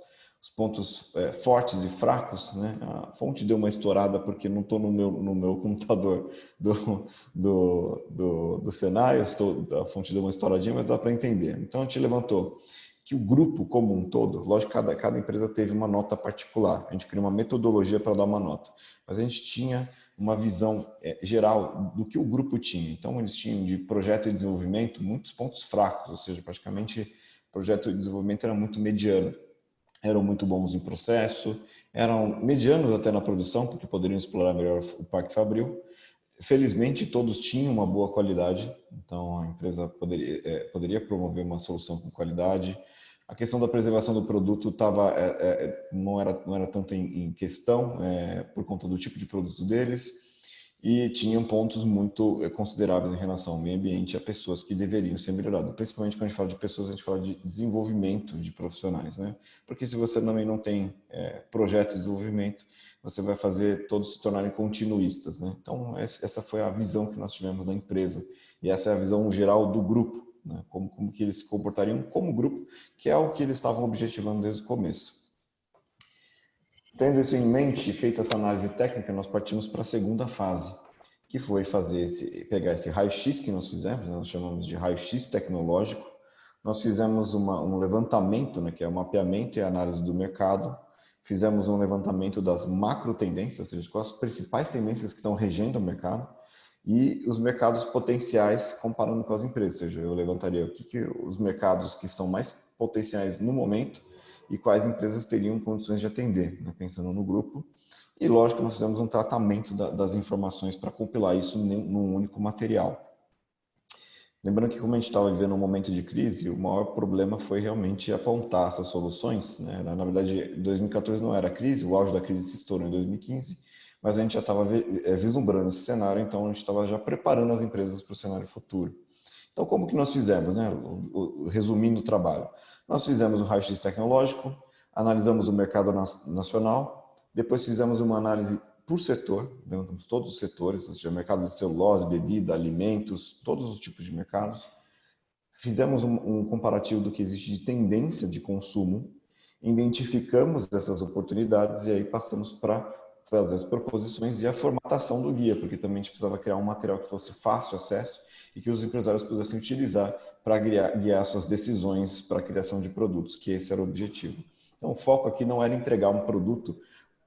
pontos fortes e fracos, né? A fonte deu uma estourada porque não estou no meu computador do Senai, a fonte deu uma estouradinha, mas dá para entender. Então a gente levantou que o grupo como um todo, lógico que cada empresa teve uma nota particular, a gente criou uma metodologia para dar uma nota, mas a gente tinha uma visão geral do que o grupo tinha. Então, eles tinham de projeto e desenvolvimento muitos pontos fracos, ou seja, praticamente o projeto e desenvolvimento era muito mediano. Eram muito bons em processo, eram medianos até na produção, porque poderiam explorar melhor o Parque Fabril. Felizmente, todos tinham uma boa qualidade, então a empresa poderia promover uma solução com qualidade. A questão da preservação do produto não era tanto em questão, por conta do tipo de produto deles, e tinham pontos muito consideráveis em relação ao meio ambiente e a pessoas que deveriam ser melhoradas. Principalmente quando a gente fala de pessoas, a gente fala de desenvolvimento de profissionais, né? Porque se você também não tem projeto de desenvolvimento, você vai fazer todos se tornarem continuistas, né? Então, essa foi a visão que nós tivemos da empresa, e essa é a visão geral do grupo, né? Como que eles se comportariam como grupo, que é o que eles estavam objetivando desde o começo. Tendo isso em mente, feita essa análise técnica, nós partimos para a segunda fase, que foi pegar esse raio-x que nós fizemos, nós chamamos de raio-x tecnológico. Nós fizemos um levantamento, né, que é o mapeamento e a análise do mercado. Fizemos um levantamento das macro tendências, ou seja, quais as principais tendências que estão regendo o mercado, e os mercados potenciais comparando com as empresas. Ou seja, eu levantaria os mercados que estão mais potenciais no momento e quais empresas teriam condições de atender, né, pensando no grupo. E, lógico, nós fizemos um tratamento das informações para compilar isso num único material. Lembrando que, como a gente estava vivendo um momento de crise, o maior problema foi realmente apontar essas soluções, né? Na verdade, 2014 não era crise, o auge da crise se estourou em 2015, mas a gente já estava vislumbrando esse cenário, então a gente estava já preparando as empresas para o cenário futuro. Então, como que nós fizemos, né? Resumindo o trabalho, nós fizemos um raio-x tecnológico, analisamos o mercado nacional, depois fizemos uma análise por setor, levantamos todos os setores, ou seja, mercado de celulose, bebida, alimentos, todos os tipos de mercados. Fizemos um comparativo do que existe de tendência de consumo, identificamos essas oportunidades e aí passamos para fazer as proposições e a formatação do guia, porque também a gente precisava criar um material que fosse fácil acesso e que os empresários pudessem utilizar para guiar suas decisões para a criação de produtos, que esse era o objetivo. Então, o foco aqui não era entregar um produto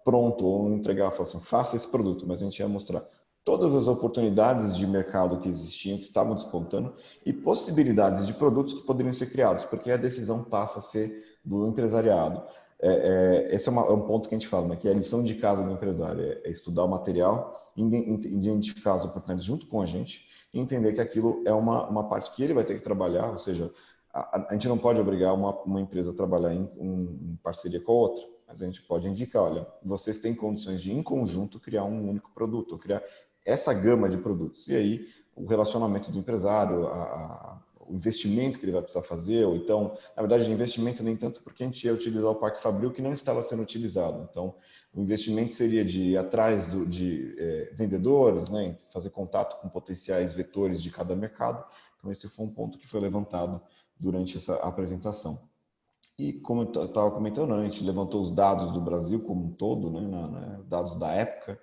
pronto ou entregar, falar assim, faça esse produto, mas a gente ia mostrar todas as oportunidades de mercado que existiam, que estavam despontando e possibilidades de produtos que poderiam ser criados, porque a decisão passa a ser do empresariado. Esse é um ponto que a gente fala, né, que é a lição de casa do empresário, é estudar o material, identificar as oportunidades junto com a gente e entender que aquilo é uma parte que ele vai ter que trabalhar, ou seja, a gente não pode obrigar uma empresa a trabalhar em parceria com a outra, mas a gente pode indicar, olha, vocês têm condições de, em conjunto, criar um único produto, ou criar essa gama de produtos. E aí, o relacionamento do empresário, o investimento que ele vai precisar fazer, ou então, na verdade, investimento nem tanto porque a gente ia utilizar o Parque Fabril que não estava sendo utilizado. Então, o investimento seria de ir atrás de vendedores, né, fazer contato com potenciais vetores de cada mercado. Então, esse foi um ponto que foi levantado durante essa apresentação. E como eu estava comentando, a gente levantou os dados do Brasil como um todo, né, dados da época,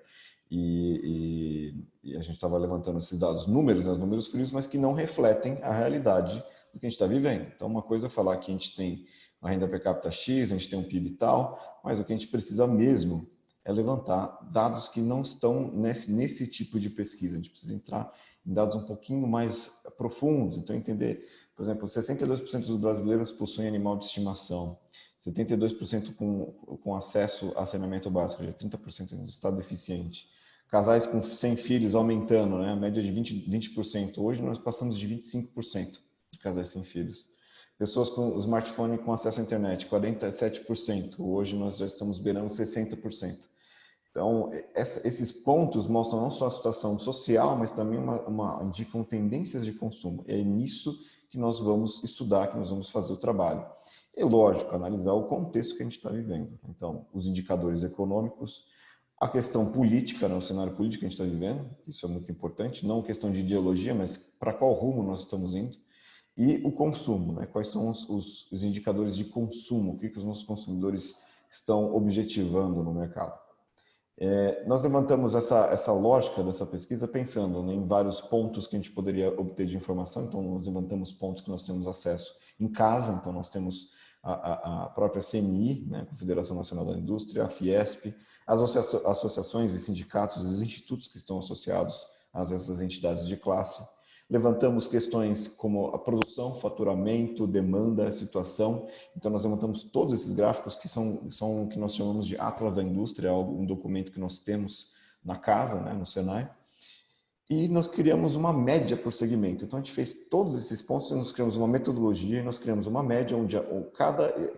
e a gente estava levantando esses dados, números frios, mas que não refletem a realidade do que a gente está vivendo. Então, uma coisa é falar que a gente tem uma renda per capita X, a gente tem um PIB tal, mas o que a gente precisa mesmo é levantar dados que não estão nesse tipo de pesquisa. A gente precisa entrar em dados um pouquinho mais profundos, então entender, por exemplo, 62% dos brasileiros possuem animal de estimação, 72% com acesso a saneamento básico, já 30% em estado deficiente. Casais com 100 filhos aumentando, né? A média de 20%. Hoje nós passamos de 25% de casais sem filhos. Pessoas com smartphone com acesso à internet, 47%. Hoje nós já estamos beirando 60%. Então, esses pontos mostram não só a situação social, mas também indicam tendências de consumo. É nisso que nós vamos estudar, que nós vamos fazer o trabalho. E, lógico, analisar o contexto que a gente está vivendo. Então, os indicadores econômicos, a questão política, né, o cenário político que a gente está vivendo, isso é muito importante, não questão de ideologia, mas para qual rumo nós estamos indo. E o consumo, né, quais são os indicadores de consumo, o que os nossos consumidores estão objetivando no mercado. Nós levantamos essa lógica dessa pesquisa pensando, né, em vários pontos que a gente poderia obter de informação. Então, nós levantamos pontos que nós temos acesso em casa. Então, nós temos a própria CNI, né, Confederação Nacional da Indústria, a Fiesp, as associações e sindicatos e os institutos que estão associados a essas entidades de classe. Levantamos questões como a produção, faturamento, demanda, situação. Então, nós levantamos todos esses gráficos que são o que nós chamamos de Atlas da Indústria, um documento que nós temos na casa, né, no Senai. E nós criamos uma média por segmento. Então, a gente fez todos esses pontos, nós criamos uma metodologia e nós criamos uma média onde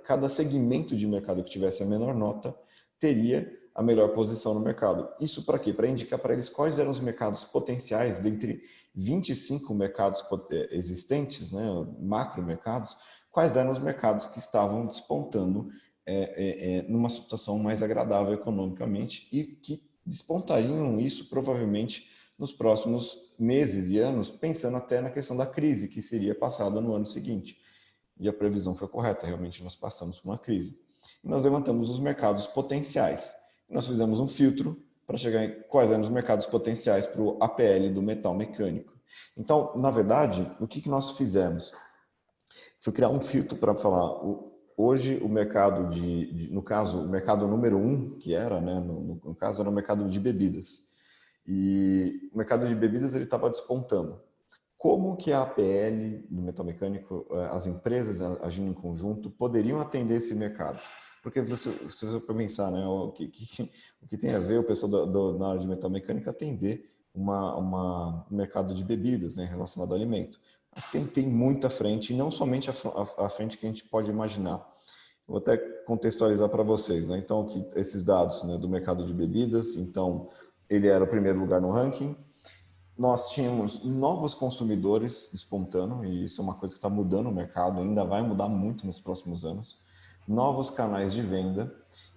cada segmento de mercado que tivesse a menor nota teria a melhor posição no mercado. Isso para quê? Para indicar para eles quais eram os mercados potenciais dentre 25 mercados existentes, né, macro mercados, quais eram os mercados que estavam despontando numa situação mais agradável economicamente e que despontariam isso provavelmente nos próximos meses e anos, pensando até na questão da crise que seria passada no ano seguinte. E a previsão foi correta, realmente nós passamos por uma crise. E nós levantamos os mercados potenciais. Nós fizemos um filtro para chegar em quais eram os mercados potenciais para o APL do metal mecânico. Então, na verdade, o que nós fizemos? Foi criar um filtro para falar, hoje o mercado no caso, o mercado número 1, que era, né, no caso, era o mercado de bebidas. E o mercado de bebidas ele estava despontando. Como que a APL do metal mecânico, as empresas agindo em conjunto, poderiam atender esse mercado? Porque se você for pensar, né, o que tem a ver o pessoal na área de metal mecânica atender um mercado de bebidas, né, relacionado ao alimento. Mas tem muita frente, e não somente a frente que a gente pode imaginar. Vou até contextualizar para vocês, né? Então, esses dados, né, do mercado de bebidas, então, ele era o primeiro lugar no ranking. Nós tínhamos novos consumidores despontando, e isso é uma coisa que está mudando o mercado, ainda vai mudar muito nos próximos anos. Novos canais de venda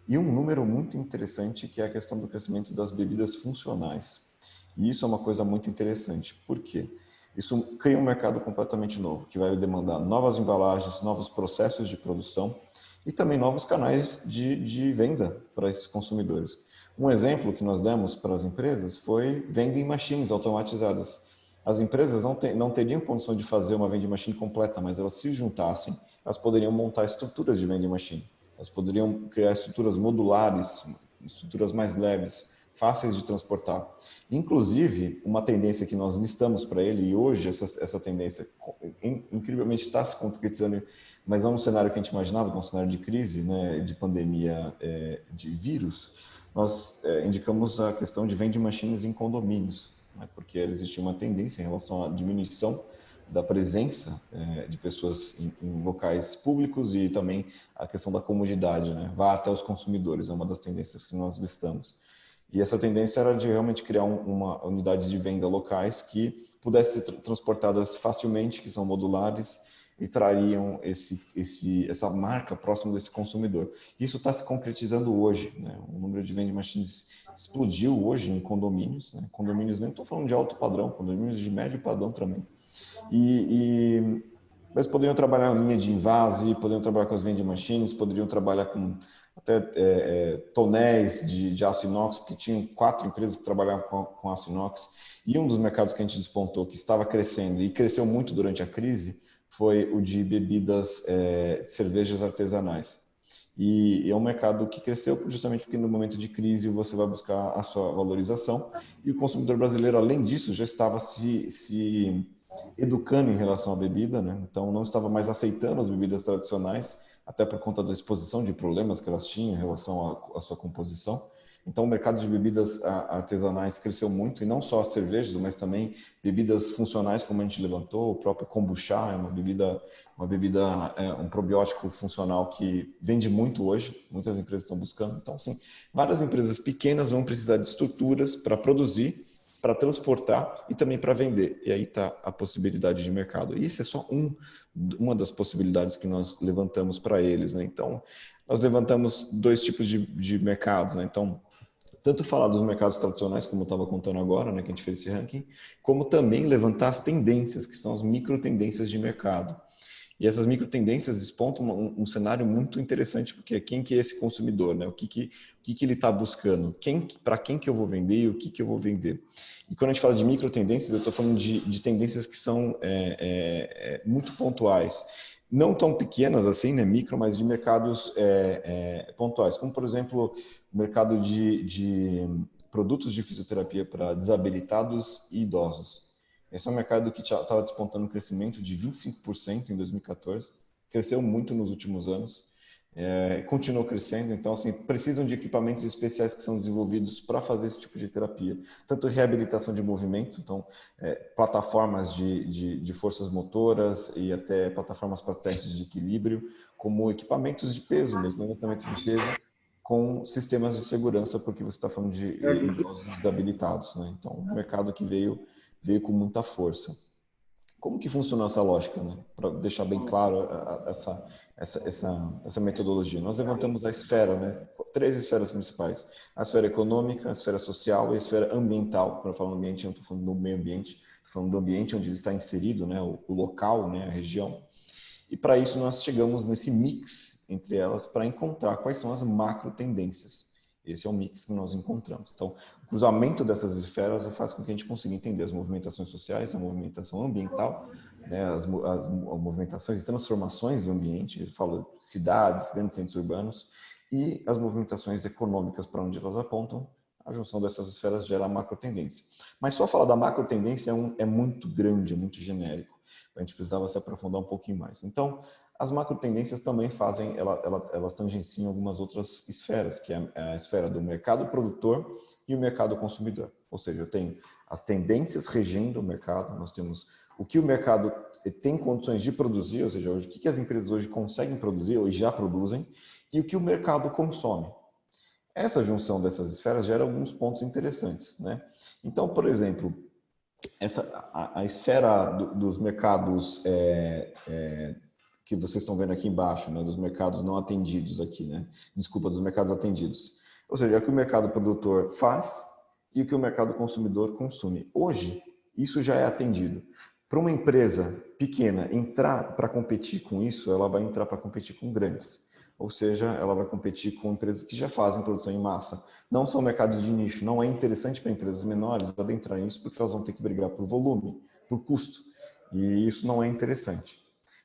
e um número muito interessante que é a questão do crescimento das bebidas funcionais. E isso é uma coisa muito interessante. Por quê? Isso cria um mercado completamente novo, que vai demandar novas embalagens, novos processos de produção e também novos canais de venda para esses consumidores. Um exemplo que nós demos para as empresas foi vending machines automatizadas. As empresas não teriam condição de fazer uma vending machine completa, mas elas se juntassem, elas poderiam montar estruturas de vending machine. Elas poderiam criar estruturas modulares, estruturas mais leves, fáceis de transportar. Inclusive, uma tendência que nós listamos para ele, e hoje essa tendência incrivelmente está se concretizando, mas não no cenário que a gente imaginava, que é um cenário de crise, né, de pandemia, de vírus, nós indicamos a questão de vending machines em condomínios, né, porque existia uma tendência em relação à diminuição da presença de pessoas em locais públicos e também a questão da comodidade, né, vá até os consumidores, é uma das tendências que nós listamos. E essa tendência era de realmente criar uma unidade de venda locais que pudessem ser transportadas facilmente, que são modulares, e trariam essa marca próximo desse consumidor. Isso está se concretizando hoje, né? O número de vending machines explodiu hoje em condomínios, né? Condomínios, nem estou falando de alto padrão, condomínios de médio padrão também. Mas poderiam trabalhar em linha de invase, poderiam trabalhar com as vending machines, poderiam trabalhar com até tonéis de aço inox, porque tinham 4 empresas que trabalhavam com aço inox. E um dos mercados que a gente despontou, que estava crescendo e cresceu muito durante a crise, foi o de bebidas, cervejas artesanais. E é um mercado que cresceu justamente porque no momento de crise você vai buscar a sua valorização. E o consumidor brasileiro, além disso, já estava se educando em relação à bebida, né? Então não estava mais aceitando as bebidas tradicionais, até por conta da exposição de problemas que elas tinham em relação à sua composição. Então o mercado de bebidas artesanais cresceu muito, e não só as cervejas, mas também bebidas funcionais, como a gente levantou, o próprio kombucha é uma bebida, um probiótico funcional que vende muito hoje, muitas empresas estão buscando. Então, assim, várias empresas pequenas vão precisar de estruturas para produzir, para transportar e também para vender. E aí está a possibilidade de mercado. E isso é só uma das possibilidades que nós levantamos para eles, né? Então, nós levantamos 2 tipos de mercado, né? Então, tanto falar dos mercados tradicionais, como eu estava contando agora, né, que a gente fez esse ranking, como também levantar as tendências, que são as micro tendências de mercado. E essas micro tendências despontam um cenário muito interessante, porque quem que é esse consumidor, né? O que ele está buscando? Para quem que eu vou vender e o que eu vou vender? E quando a gente fala de micro tendências, eu estou falando de tendências que são muito pontuais. Não tão pequenas assim, né, micro, mas de mercados pontuais. Como, por exemplo, o mercado de produtos de fisioterapia para desabilitados e idosos. Esse é um mercado que estava despontando um crescimento de 25% em 2014, cresceu muito nos últimos anos, continuou crescendo. Então, assim, precisam de equipamentos especiais que são desenvolvidos para fazer esse tipo de terapia, tanto reabilitação de movimento, então plataformas de forças motoras e até plataformas para testes de equilíbrio, como equipamentos de peso, mesmo levantamento de peso, com sistemas de segurança, porque você está falando de idosos desabilitados, né? Então, um mercado que veio com muita força. Como que funciona essa lógica, né? Para deixar bem claro essa metodologia. Nós levantamos a esfera, né? 3 esferas principais: a esfera econômica, a esfera social e a esfera ambiental. Quando eu falo ambiente, eu não estou falando do meio ambiente, estou falando do ambiente onde ele está inserido, né? O local, né? A região. E para isso nós chegamos nesse mix entre elas para encontrar quais são as macro tendências. Esse é o mix que nós encontramos. Então, o cruzamento dessas esferas faz com que a gente consiga entender as movimentações sociais, a movimentação ambiental, né, as movimentações e transformações do ambiente, eu falo cidades, grandes centros urbanos, e as movimentações econômicas para onde elas apontam. A junção dessas esferas gera a macro tendência. Mas só falar da macro tendência é muito grande, é muito genérico. A gente precisava se aprofundar um pouquinho mais. Então, as macro tendências também fazem, elas tangenciam algumas outras esferas, que é a esfera do mercado produtor e o mercado consumidor. Ou seja, eu tenho as tendências regendo o mercado, nós temos o que o mercado tem condições de produzir, ou seja, hoje, o que as empresas hoje conseguem produzir ou já produzem, e o que o mercado consome. Essa junção dessas esferas gera alguns pontos interessantes, né? Então, por exemplo, a esfera dos mercados que vocês estão vendo aqui embaixo, né, dos mercados não atendidos aqui, né? Desculpa, dos mercados atendidos. Ou seja, é o que o mercado produtor faz e o que o mercado consumidor consome. Hoje, isso já é atendido. Para uma empresa pequena entrar para competir com isso, ela vai entrar para competir com grandes. Ou seja, ela vai competir com empresas que já fazem produção em massa. Não são mercados de nicho, não é interessante para empresas menores adentrar nisso porque elas vão ter que brigar por volume, por custo. E isso não é interessante.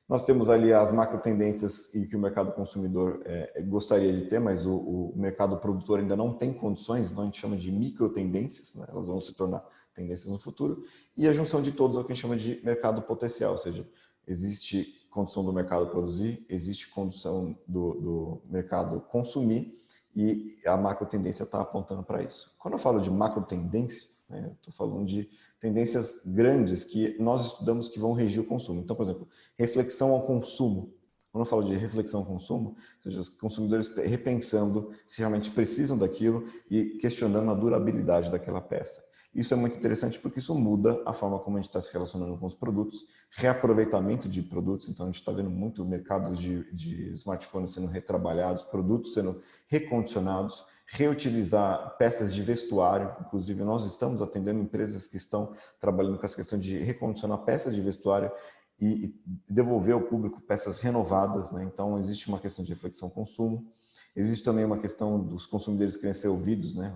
Nós temos ali as macro tendências e que o mercado consumidor gostaria de ter, mas o mercado produtor ainda não tem condições, então a gente chama de micro tendências, né? Elas vão se tornar tendências no futuro. E a junção de todos é o que a gente chama de mercado potencial, ou seja, existe condição do mercado produzir, existe condição do mercado consumir e a macro tendência está apontando para isso. Quando eu falo de macro tendência, né, eu estou falando de tendências grandes que nós estudamos que vão regir o consumo. Então, por exemplo, reflexão ao consumo. Quando eu falo de reflexão ao consumo, ou seja, os consumidores repensando se realmente precisam daquilo e questionando a durabilidade daquela peça. Isso é muito interessante porque isso muda a forma como a gente está se relacionando com os produtos, reaproveitamento de produtos. Então, a gente está vendo muito mercados de smartphones sendo retrabalhados, produtos sendo recondicionados, reutilizar peças de vestuário. Inclusive, nós estamos atendendo empresas que estão trabalhando com essa questão de recondicionar peças de vestuário e devolver ao público peças renovadas, né? Então, existe uma questão de reflexão consumo. Existe também uma questão dos consumidores querem ser ouvidos, né?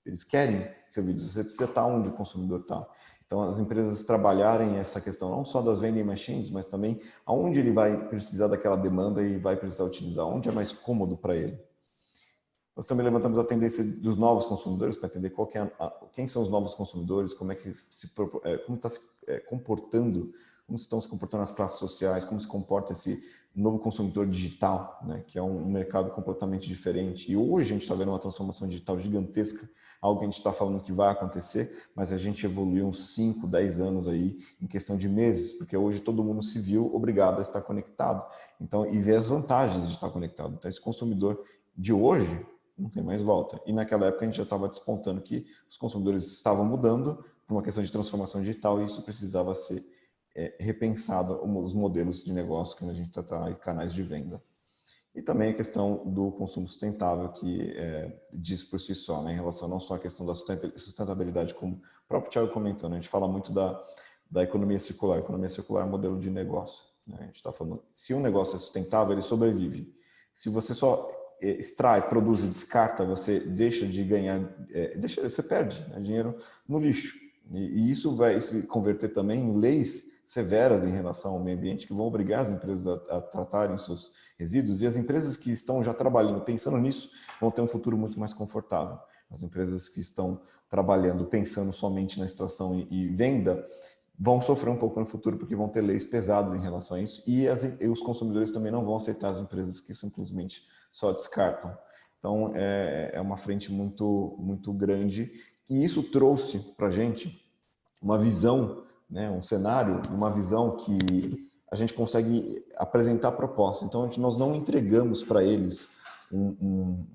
Eles querem ser ouvidos. Você precisa estar onde o consumidor está. Então, as empresas trabalharem essa questão não só das vending machines, mas também aonde ele vai precisar daquela demanda e vai precisar utilizar, onde é mais cômodo para ele. Nós também levantamos a tendência dos novos consumidores para entender quem são os novos consumidores, como está se comportando, como estão se comportando as classes sociais, como se comporta esse novo consumidor digital, né, que é um mercado completamente diferente. E hoje a gente está vendo uma transformação digital gigantesca, algo que a gente está falando que vai acontecer, mas a gente evoluiu uns 5, 10 anos aí em questão de meses, porque hoje todo mundo se viu obrigado a estar conectado. Então, e ver as vantagens de estar conectado. Então, esse consumidor de hoje não tem mais volta. E naquela época a gente já estava despontando que os consumidores estavam mudando por uma questão de transformação digital e isso precisava ser repensado, os modelos de negócio que a gente está em canais de venda. E também a questão do consumo sustentável, que diz por si só, né, em relação não só à questão da sustentabilidade, como o próprio Thiago comentou, né, a gente fala muito da economia circular. A economia circular é um modelo de negócio. Né, a gente está falando, se um negócio é sustentável, ele sobrevive. Se você só extrai, produz e descarta, você deixa de ganhar, você perde, né, dinheiro no lixo. E isso vai se converter também em leis severas em relação ao meio ambiente que vão obrigar as empresas a tratarem seus resíduos e as empresas que estão já trabalhando, pensando nisso, vão ter um futuro muito mais confortável. As empresas que estão trabalhando, pensando somente na extração e venda, vão sofrer um pouco no futuro porque vão ter leis pesadas em relação a isso e os consumidores também não vão aceitar as empresas que simplesmente só descartam. Então, é uma frente muito, muito grande e isso trouxe para a gente uma visão, né, um cenário, uma visão que a gente consegue apresentar proposta. Então, nós não entregamos para eles um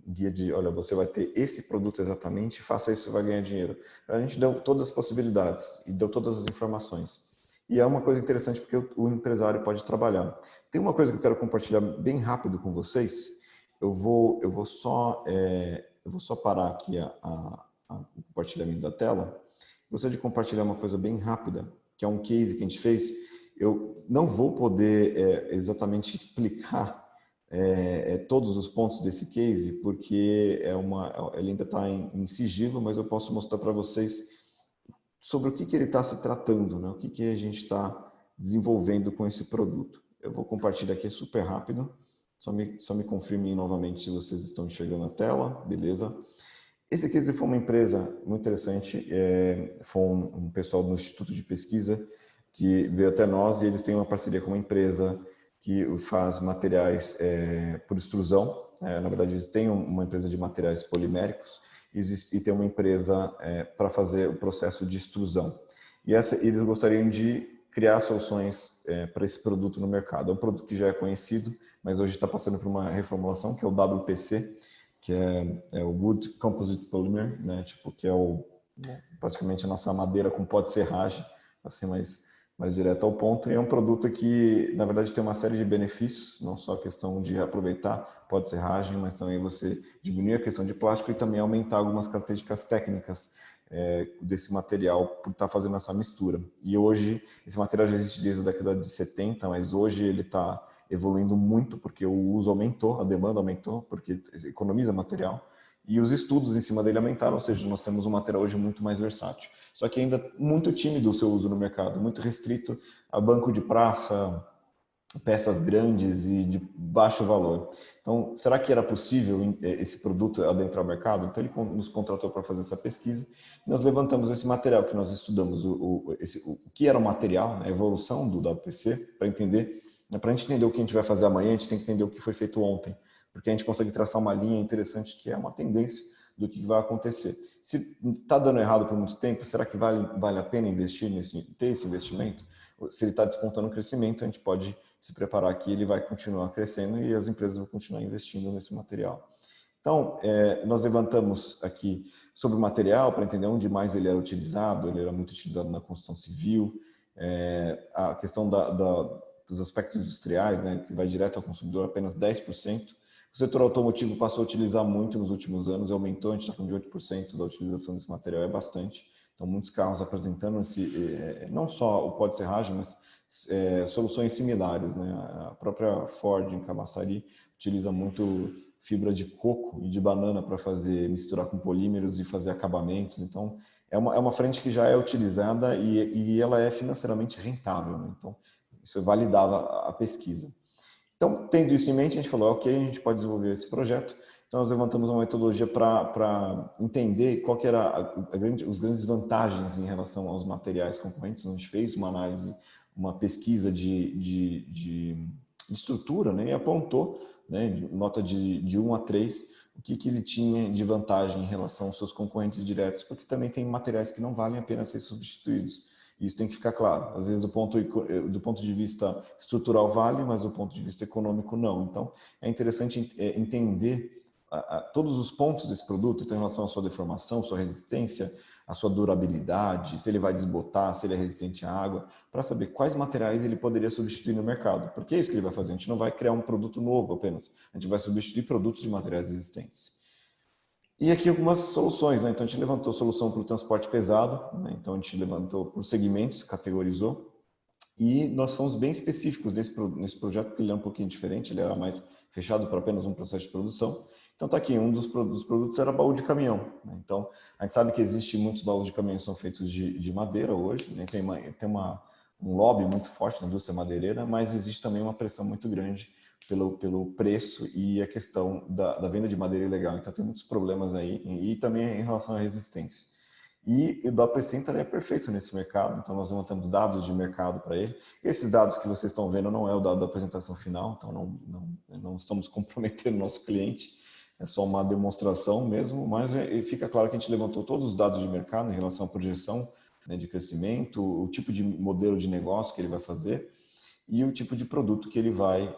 guia de, olha, você vai ter esse produto exatamente, faça isso, você vai ganhar dinheiro. A gente deu todas as possibilidades e deu todas as informações. E é uma coisa interessante porque o empresário pode trabalhar. Tem uma coisa que eu quero compartilhar bem rápido com vocês. Eu vou só parar aqui o compartilhamento da tela. Gostaria de compartilhar uma coisa bem rápida, que é um case que a gente fez. Eu não vou poder exatamente explicar todos os pontos desse case, porque ele ainda está em sigilo, mas eu posso mostrar para vocês sobre o que ele está se tratando, né? O que a gente está desenvolvendo com esse produto. Eu vou compartilhar aqui super rápido, só me confirmem novamente se vocês estão enxergando a tela, beleza? Esse case foi uma empresa muito interessante, foi um pessoal do Instituto de Pesquisa que veio até nós e eles têm uma parceria com uma empresa que faz materiais por extrusão. Na verdade, eles têm uma empresa de materiais poliméricos e tem uma empresa para fazer o processo de extrusão. E eles gostariam de criar soluções para esse produto no mercado. É um produto que já é conhecido, mas hoje está passando por uma reformulação, que é o WPC, que é o Wood Composite Polymer, né? Tipo, que é praticamente a nossa madeira com pó de serragem, assim, mais direto ao ponto. E é um produto que, na verdade, tem uma série de benefícios, não só a questão de aproveitar pó de serragem, mas também você diminuir a questão de plástico e também aumentar algumas características técnicas desse material por estar fazendo essa mistura. E hoje, esse material já existe desde a década de 70, mas hoje ele está evoluindo muito porque o uso aumentou, a demanda aumentou, porque economiza material. E os estudos em cima dele aumentaram, ou seja, nós temos um material hoje muito mais versátil. Só que ainda muito tímido o seu uso no mercado, muito restrito a banco de praça, peças grandes e de baixo valor. Então, será que era possível esse produto adentrar o mercado? Então, ele nos contratou para fazer essa pesquisa. Nós levantamos esse material que nós estudamos, o que era o material, a evolução do WPC, para entender. Para a gente entender o que a gente vai fazer amanhã, a gente tem que entender o que foi feito ontem, porque a gente consegue traçar uma linha interessante que é uma tendência do que vai acontecer. Se está dando errado por muito tempo, será que vale a pena investir ter esse investimento? Se ele está despontando o crescimento, a gente pode se preparar que ele vai continuar crescendo e as empresas vão continuar investindo nesse material. Então, nós levantamos aqui sobre o material para entender onde mais ele era utilizado. Ele era muito utilizado na construção civil, a questão dos aspectos industriais, né, que vai direto ao consumidor, apenas 10%. O setor automotivo passou a utilizar muito nos últimos anos, aumentou, a gente está falando de 8% da utilização desse material, é bastante. Então, muitos carros apresentando não só o pó de serragem, mas soluções similares, né? A própria Ford em Camaçari utiliza muito fibra de coco e de banana para misturar com polímeros e fazer acabamentos. Então, é uma frente que já é utilizada e ela é financeiramente rentável, né? Então, isso validava a pesquisa. Então, tendo isso em mente, a gente falou, ok, a gente pode desenvolver esse projeto. Então, nós levantamos uma metodologia para entender qual que era as grandes vantagens em relação aos materiais concorrentes. A gente fez uma análise, uma pesquisa de estrutura, né, e apontou, né, nota de 1 a 3, o que ele tinha de vantagem em relação aos seus concorrentes diretos, porque também tem materiais que não valem a pena ser substituídos. Isso tem que ficar claro. Às vezes, do ponto de vista estrutural vale, mas do ponto de vista econômico não. Então, é interessante entender todos os pontos desse produto, então, em relação à sua deformação, sua resistência, a sua durabilidade, se ele vai desbotar, se ele é resistente à água, para saber quais materiais ele poderia substituir no mercado. Porque é isso que ele vai fazer. A gente não vai criar um produto novo apenas. A gente vai substituir produtos de materiais existentes. E aqui algumas soluções, né? Então a gente levantou solução para o transporte pesado, né? Então a gente levantou por segmentos, categorizou, e nós fomos bem específicos nesse projeto, porque ele é um pouquinho diferente, ele era mais fechado para apenas um processo de produção. Então tá aqui, um dos produtos era baú de caminhão, né? Então a gente sabe que existe muitos baús de caminhão que são feitos de madeira hoje, né? Tem um lobby muito forte na indústria madeireira, mas existe também uma pressão muito grande pelo preço e a questão da venda de madeira ilegal. Então, tem muitos problemas aí e também em relação à resistência. E o WPC é perfeito nesse mercado, então nós levantamos dados de mercado para ele. Esses dados que vocês estão vendo não é o dado da apresentação final, então não estamos comprometendo o nosso cliente, é só uma demonstração mesmo, mas fica claro que a gente levantou todos os dados de mercado em relação à projeção, né, de crescimento, o tipo de modelo de negócio que ele vai fazer, e o tipo de produto que ele vai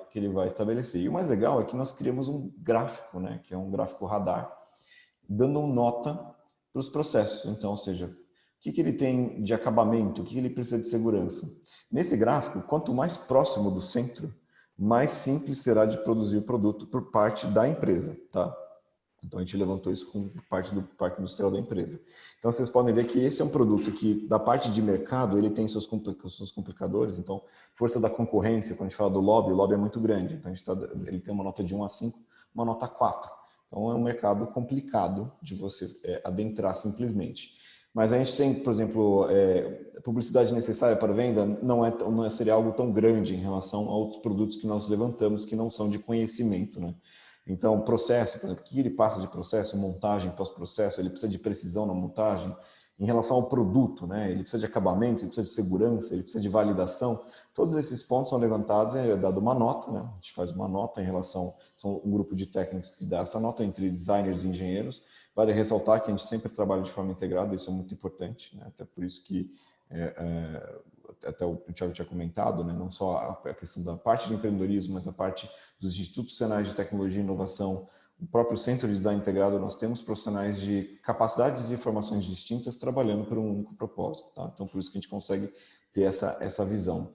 estabelecer. E o mais legal é que nós criamos um gráfico, né, que é um gráfico radar, dando nota para os processos. Então, ou seja, o que ele tem de acabamento, o que ele precisa de segurança. Nesse gráfico, quanto mais próximo do centro, mais simples será de produzir o produto por parte da empresa, tá? Então, a gente levantou isso com parte do parque industrial da empresa. Então, vocês podem ver que esse é um produto que, da parte de mercado, ele tem seus complicadores. Então, força da concorrência, quando a gente fala do lobby, o lobby é muito grande. Então, ele tem uma nota de 1 a 5, uma nota 4. Então, é um mercado complicado de você adentrar simplesmente. Mas a gente tem, por exemplo, publicidade necessária para venda não seria algo tão grande em relação a outros produtos que nós levantamos que não são de conhecimento, né? Então, processo, por exemplo, o que ele passa de processo, montagem, pós-processo, ele precisa de precisão na montagem, em relação ao produto, né? Ele precisa de acabamento, ele precisa de segurança, ele precisa de validação. Todos esses pontos são levantados e é dado uma nota, né? A gente faz uma nota em relação, são um grupo de técnicos que dá essa nota entre designers e engenheiros. Vale ressaltar que a gente sempre trabalha de forma integrada, isso é muito importante, né? Até por isso que até o Thiago tinha comentado, né? Não só a questão da parte de empreendedorismo, mas a parte dos institutos senais de tecnologia e inovação. O próprio Centro de Design Integrado, nós temos profissionais de capacidades e informações distintas trabalhando por um único propósito. Tá? Então, por isso que a gente consegue ter essa visão.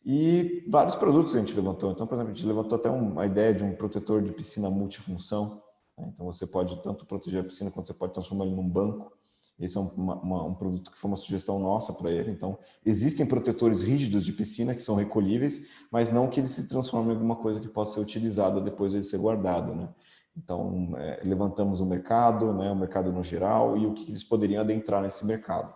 E vários produtos a gente levantou. Então, por exemplo, a gente levantou até uma ideia de um protetor de piscina multifunção. Né? Então, você pode tanto proteger a piscina, quanto você pode transformar ele num banco. Esse é um produto que foi uma sugestão nossa para ele. Então, existem protetores rígidos de piscina que são recolhíveis, mas não que ele se transforme em alguma coisa que possa ser utilizada depois de ele ser guardado, né? Então, levantamos o mercado, né, o mercado no geral e o que eles poderiam adentrar nesse mercado.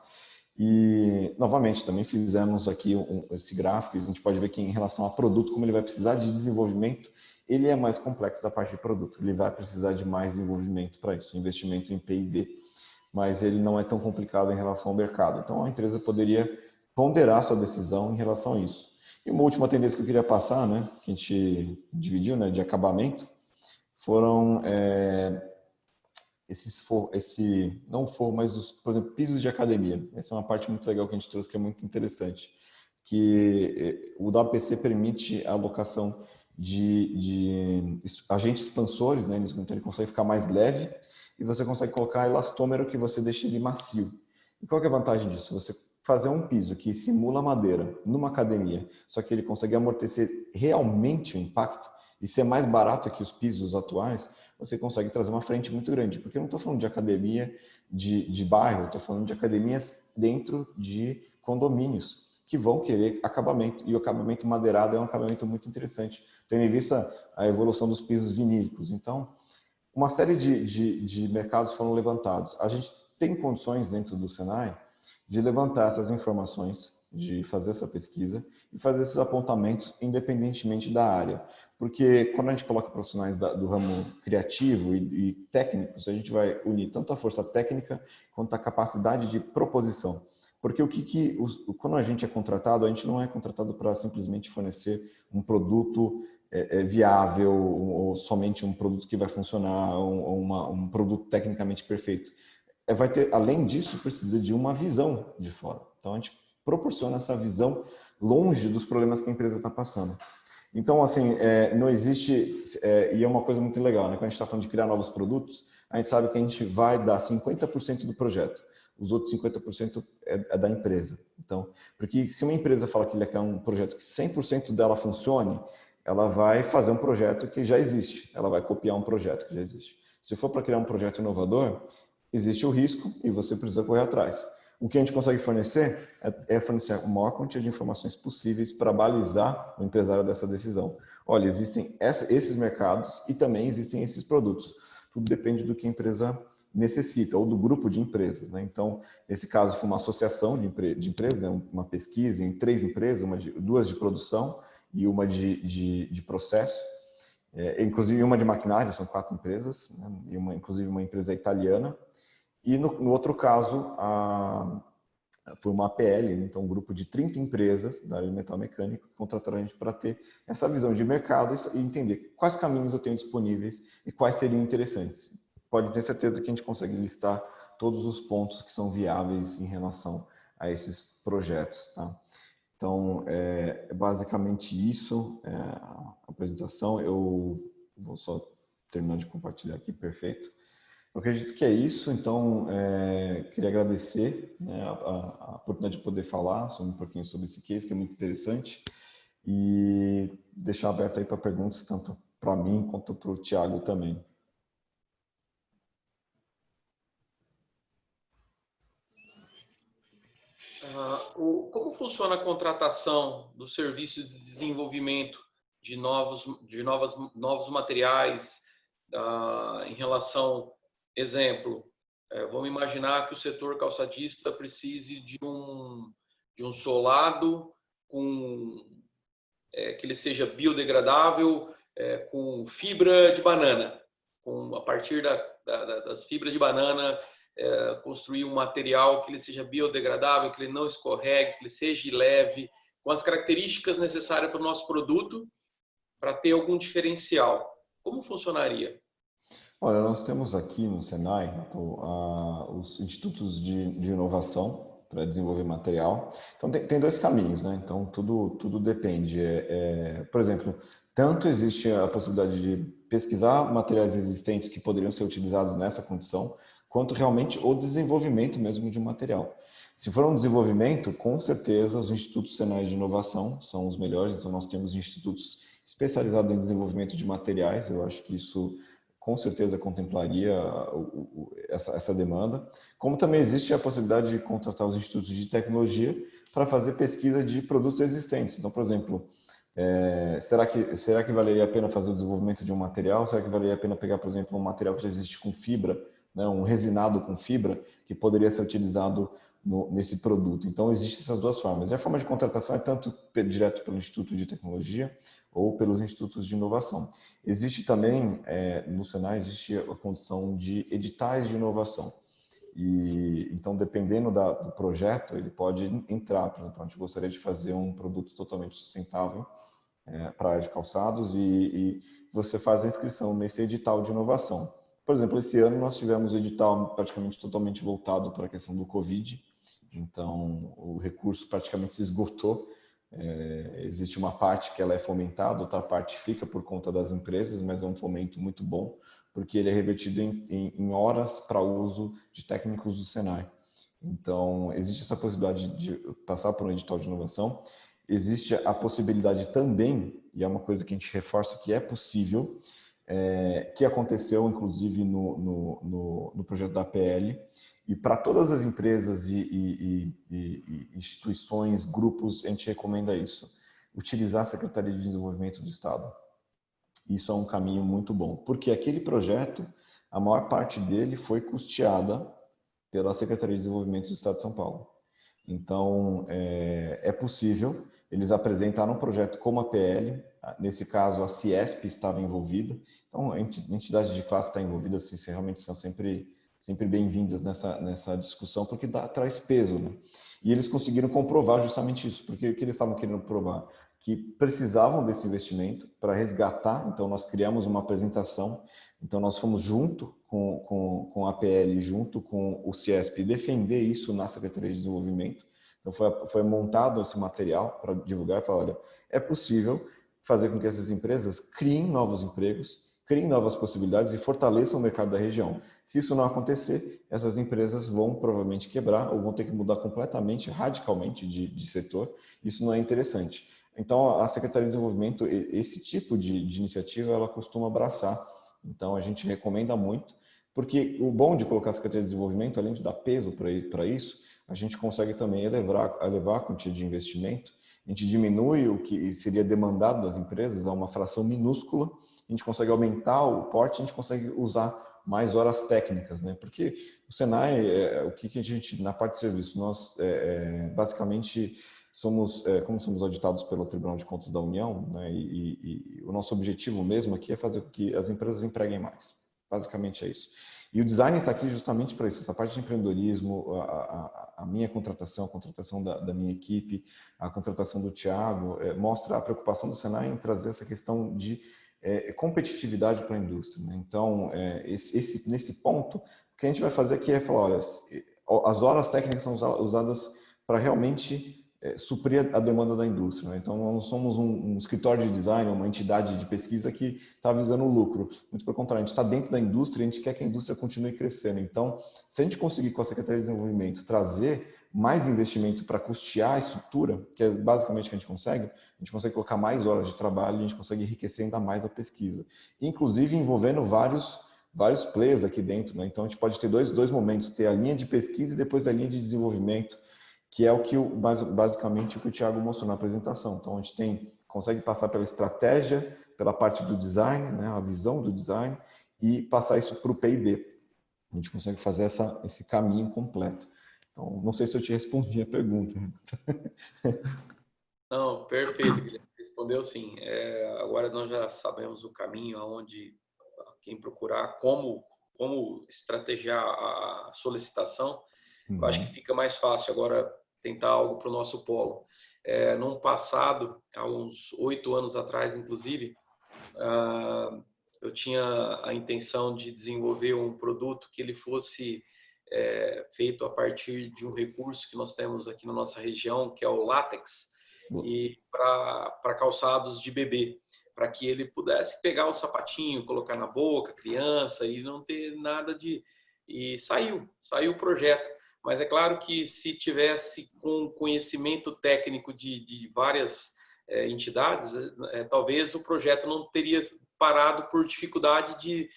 E, novamente, também fizemos aqui esse gráfico, a gente pode ver que em relação a produto, como ele vai precisar de desenvolvimento, ele é mais complexo da parte de produto, ele vai precisar de mais desenvolvimento para isso, investimento em P&D, mas ele não é tão complicado em relação ao mercado. Então, a empresa poderia ponderar sua decisão em relação a isso. E uma última tendência que eu queria passar, né, que a gente dividiu, né, de acabamento, foram não forro, mas por exemplo, pisos de academia. Essa é uma parte muito legal que a gente trouxe, que é muito interessante, que o WPC permite a alocação de agentes expansores, né? Então ele consegue ficar mais leve e você consegue colocar elastômero que você deixa ele macio. E qual que é a vantagem disso? Você fazer um piso que simula madeira numa academia, só que ele consegue amortecer realmente o impacto e ser mais barato que os pisos atuais, você consegue trazer uma frente muito grande. Porque eu não estou falando de academia de bairro, eu estou falando de academias dentro de condomínios que vão querer acabamento. E o acabamento madeirado é um acabamento muito interessante, tendo em vista a evolução dos pisos vinílicos. Então, uma série de mercados foram levantados. A gente tem condições dentro do Senai de levantar essas informações, de fazer essa pesquisa e fazer esses apontamentos independentemente da área. Porque quando a gente coloca profissionais do ramo criativo e técnicos, a gente vai unir tanto a força técnica quanto a capacidade de proposição. Porque quando a gente é contratado, a gente não é contratado para simplesmente fornecer um produto viável ou somente um produto que vai funcionar ou um produto tecnicamente perfeito. Vai ter, além disso, precisa de uma visão de fora. Então, a gente proporciona essa visão longe dos problemas que a empresa está passando. Então, assim, não existe, e é uma coisa muito legal, né? Quando a gente está falando de criar novos produtos, a gente sabe que a gente vai dar 50% do projeto, os outros 50% é da empresa. Então, porque se uma empresa fala que ele quer um projeto que 100% dela funcione, ela vai fazer um projeto que já existe, ela vai copiar um projeto que já existe. Se for para criar um projeto inovador, existe o risco e você precisa correr atrás. O que a gente consegue fornecer é fornecer a maior quantidade de informações possíveis para balizar o empresário dessa decisão. Olha, existem esses mercados e também existem esses produtos. Tudo depende do que a empresa necessita ou do grupo de empresas, né? Então, nesse caso, foi uma associação de empresas, né? Uma pesquisa em 3 empresas, duas de produção e uma de processo, inclusive uma de maquinário, são 4 empresas, né? E inclusive uma empresa italiana. E no outro caso, foi uma APL, então um grupo de 30 empresas da área de metal mecânico que contrataram a gente para ter essa visão de mercado e entender quais caminhos eu tenho disponíveis e quais seriam interessantes. Pode ter certeza que a gente consegue listar todos os pontos que são viáveis em relação a esses projetos. Tá? Então, é basicamente isso, a apresentação. Eu vou só terminar de compartilhar aqui, perfeito. Eu acredito que é isso, então queria agradecer, né, a oportunidade de poder falar um pouquinho sobre esse case, que é muito interessante, e deixar aberto aí para perguntas, tanto para mim quanto para o Thiago também. Como funciona a contratação do serviço de desenvolvimento de novos materiais em relação, exemplo, vamos imaginar que o setor calçadista precise de um solado que ele seja biodegradável, com fibra de banana, a partir das fibras de banana construir um material que ele seja biodegradável, que ele não escorregue, que ele seja leve, com as características necessárias para o nosso produto, para ter algum diferencial. Como funcionaria? Olha, nós temos aqui no Senai os institutos de inovação para desenvolver material. Então, tem dois caminhos, né? Então, tudo depende. Por exemplo, tanto existe a possibilidade de pesquisar materiais existentes que poderiam ser utilizados nessa condição, quanto realmente o desenvolvimento mesmo de um material. Se for um desenvolvimento, com certeza os institutos Senai de inovação são os melhores. Então, nós temos institutos especializados em desenvolvimento de materiais. Eu acho que isso com certeza contemplaria essa demanda. Como também existe a possibilidade de contratar os institutos de tecnologia para fazer pesquisa de produtos existentes. Então, por exemplo, será que valeria a pena fazer o desenvolvimento de um material? Será que valeria a pena pegar, por exemplo, um material que já existe com fibra, né, um resinado com fibra, que poderia ser utilizado nesse produto? Então, existem essas duas formas. E a forma de contratação é tanto direto pelo Instituto de Tecnologia ou pelos institutos de inovação. Existe também, no Senai, existe a condição de editais de inovação. Então, dependendo do projeto, ele pode entrar. Por exemplo, a gente gostaria de fazer um produto totalmente sustentável para a área de calçados e você faz a inscrição nesse edital de inovação. Por exemplo, esse ano nós tivemos o edital praticamente totalmente voltado para a questão do Covid. Então, o recurso praticamente se esgotou. Existe uma parte que ela é fomentada, outra parte fica por conta das empresas, mas é um fomento muito bom, porque ele é revertido em horas para uso de técnicos do Senai. Então, existe essa possibilidade de passar por um edital de inovação. Existe a possibilidade também, e é uma coisa que a gente reforça que é possível, que aconteceu inclusive no projeto da PL, e para todas as empresas e instituições, grupos, a gente recomenda isso. Utilizar a Secretaria de Desenvolvimento do Estado. Isso é um caminho muito bom, porque aquele projeto, a maior parte dele foi custeada pela Secretaria de Desenvolvimento do Estado de São Paulo. Então, é possível. Eles apresentaram um projeto como a PL, nesse caso a Ciesp estava envolvida. Então, a entidade de classe está envolvida, assim, realmente são sempre bem-vindas nessa discussão, porque traz peso, né? E eles conseguiram comprovar justamente isso, porque o que eles estavam querendo provar? Que precisavam desse investimento para resgatar. Então, nós criamos uma apresentação. Então, nós fomos junto com a PL, junto com o Ciesp, defender isso na Secretaria de Desenvolvimento. Então, foi montado esse material para divulgar e falar, olha, é possível fazer com que essas empresas criem novos empregos, criem novas possibilidades e fortaleçam o mercado da região. Se isso não acontecer, essas empresas vão provavelmente quebrar ou vão ter que mudar completamente, radicalmente de setor. Isso não é interessante. Então, a Secretaria de Desenvolvimento, esse tipo de iniciativa, ela costuma abraçar. Então, a gente recomenda muito, porque o bom de colocar a Secretaria de Desenvolvimento, além de dar peso para isso, a gente consegue também elevar a quantia de investimento, a gente diminui o que seria demandado das empresas a uma fração minúscula, a gente consegue aumentar o porte, a gente consegue usar mais horas técnicas, né? Porque o Senai, o que a gente, na parte de serviço, nós basicamente como somos auditados pelo Tribunal de Contas da União, né, e o nosso objetivo mesmo aqui é fazer com que as empresas empreguem mais. Basicamente é isso. E o design está aqui justamente para isso, essa parte de empreendedorismo, a minha contratação, a contratação da minha equipe, a contratação do Thiago, mostra a preocupação do Senai em trazer essa questão de competitividade para a indústria, né? Então, nesse ponto, o que a gente vai fazer aqui é falar, olha, as horas técnicas são usadas para realmente suprir a demanda da indústria, né? Então, não somos um escritório de design, uma entidade de pesquisa que está visando o lucro. Muito pelo contrário, a gente está dentro da indústria e a gente quer que a indústria continue crescendo. Então, se a gente conseguir com a Secretaria de Desenvolvimento trazer mais investimento para custear a estrutura, que é basicamente o que a gente consegue colocar mais horas de trabalho e a gente consegue enriquecer ainda mais a pesquisa. Inclusive envolvendo vários players aqui dentro, né? Então, a gente pode ter dois momentos, ter a linha de pesquisa e depois a linha de desenvolvimento, que é basicamente o que o Thiago mostrou na apresentação. Então, a gente consegue passar pela estratégia, pela parte do design, né, a visão do design, e passar isso para o P&D. A gente consegue fazer esse caminho completo. Então, não sei se eu te respondi a pergunta. Não, perfeito, Guilherme. Respondeu sim. Agora nós já sabemos o caminho, quem procurar, como como estrategiar a solicitação, eu acho que Uhum. fica mais fácil agora tentar algo para o nosso polo. No passado, há uns 8 anos atrás, inclusive, eu tinha a intenção de desenvolver um produto que ele fosse feito a partir de um recurso que nós temos aqui na nossa região, que é o látex, e para calçados de bebê, para que ele pudesse pegar o sapatinho, colocar na boca, criança, e não ter nada de... E saiu o projeto. Mas é claro que se tivesse com conhecimento técnico de várias entidades, talvez o projeto não teria parado por dificuldade de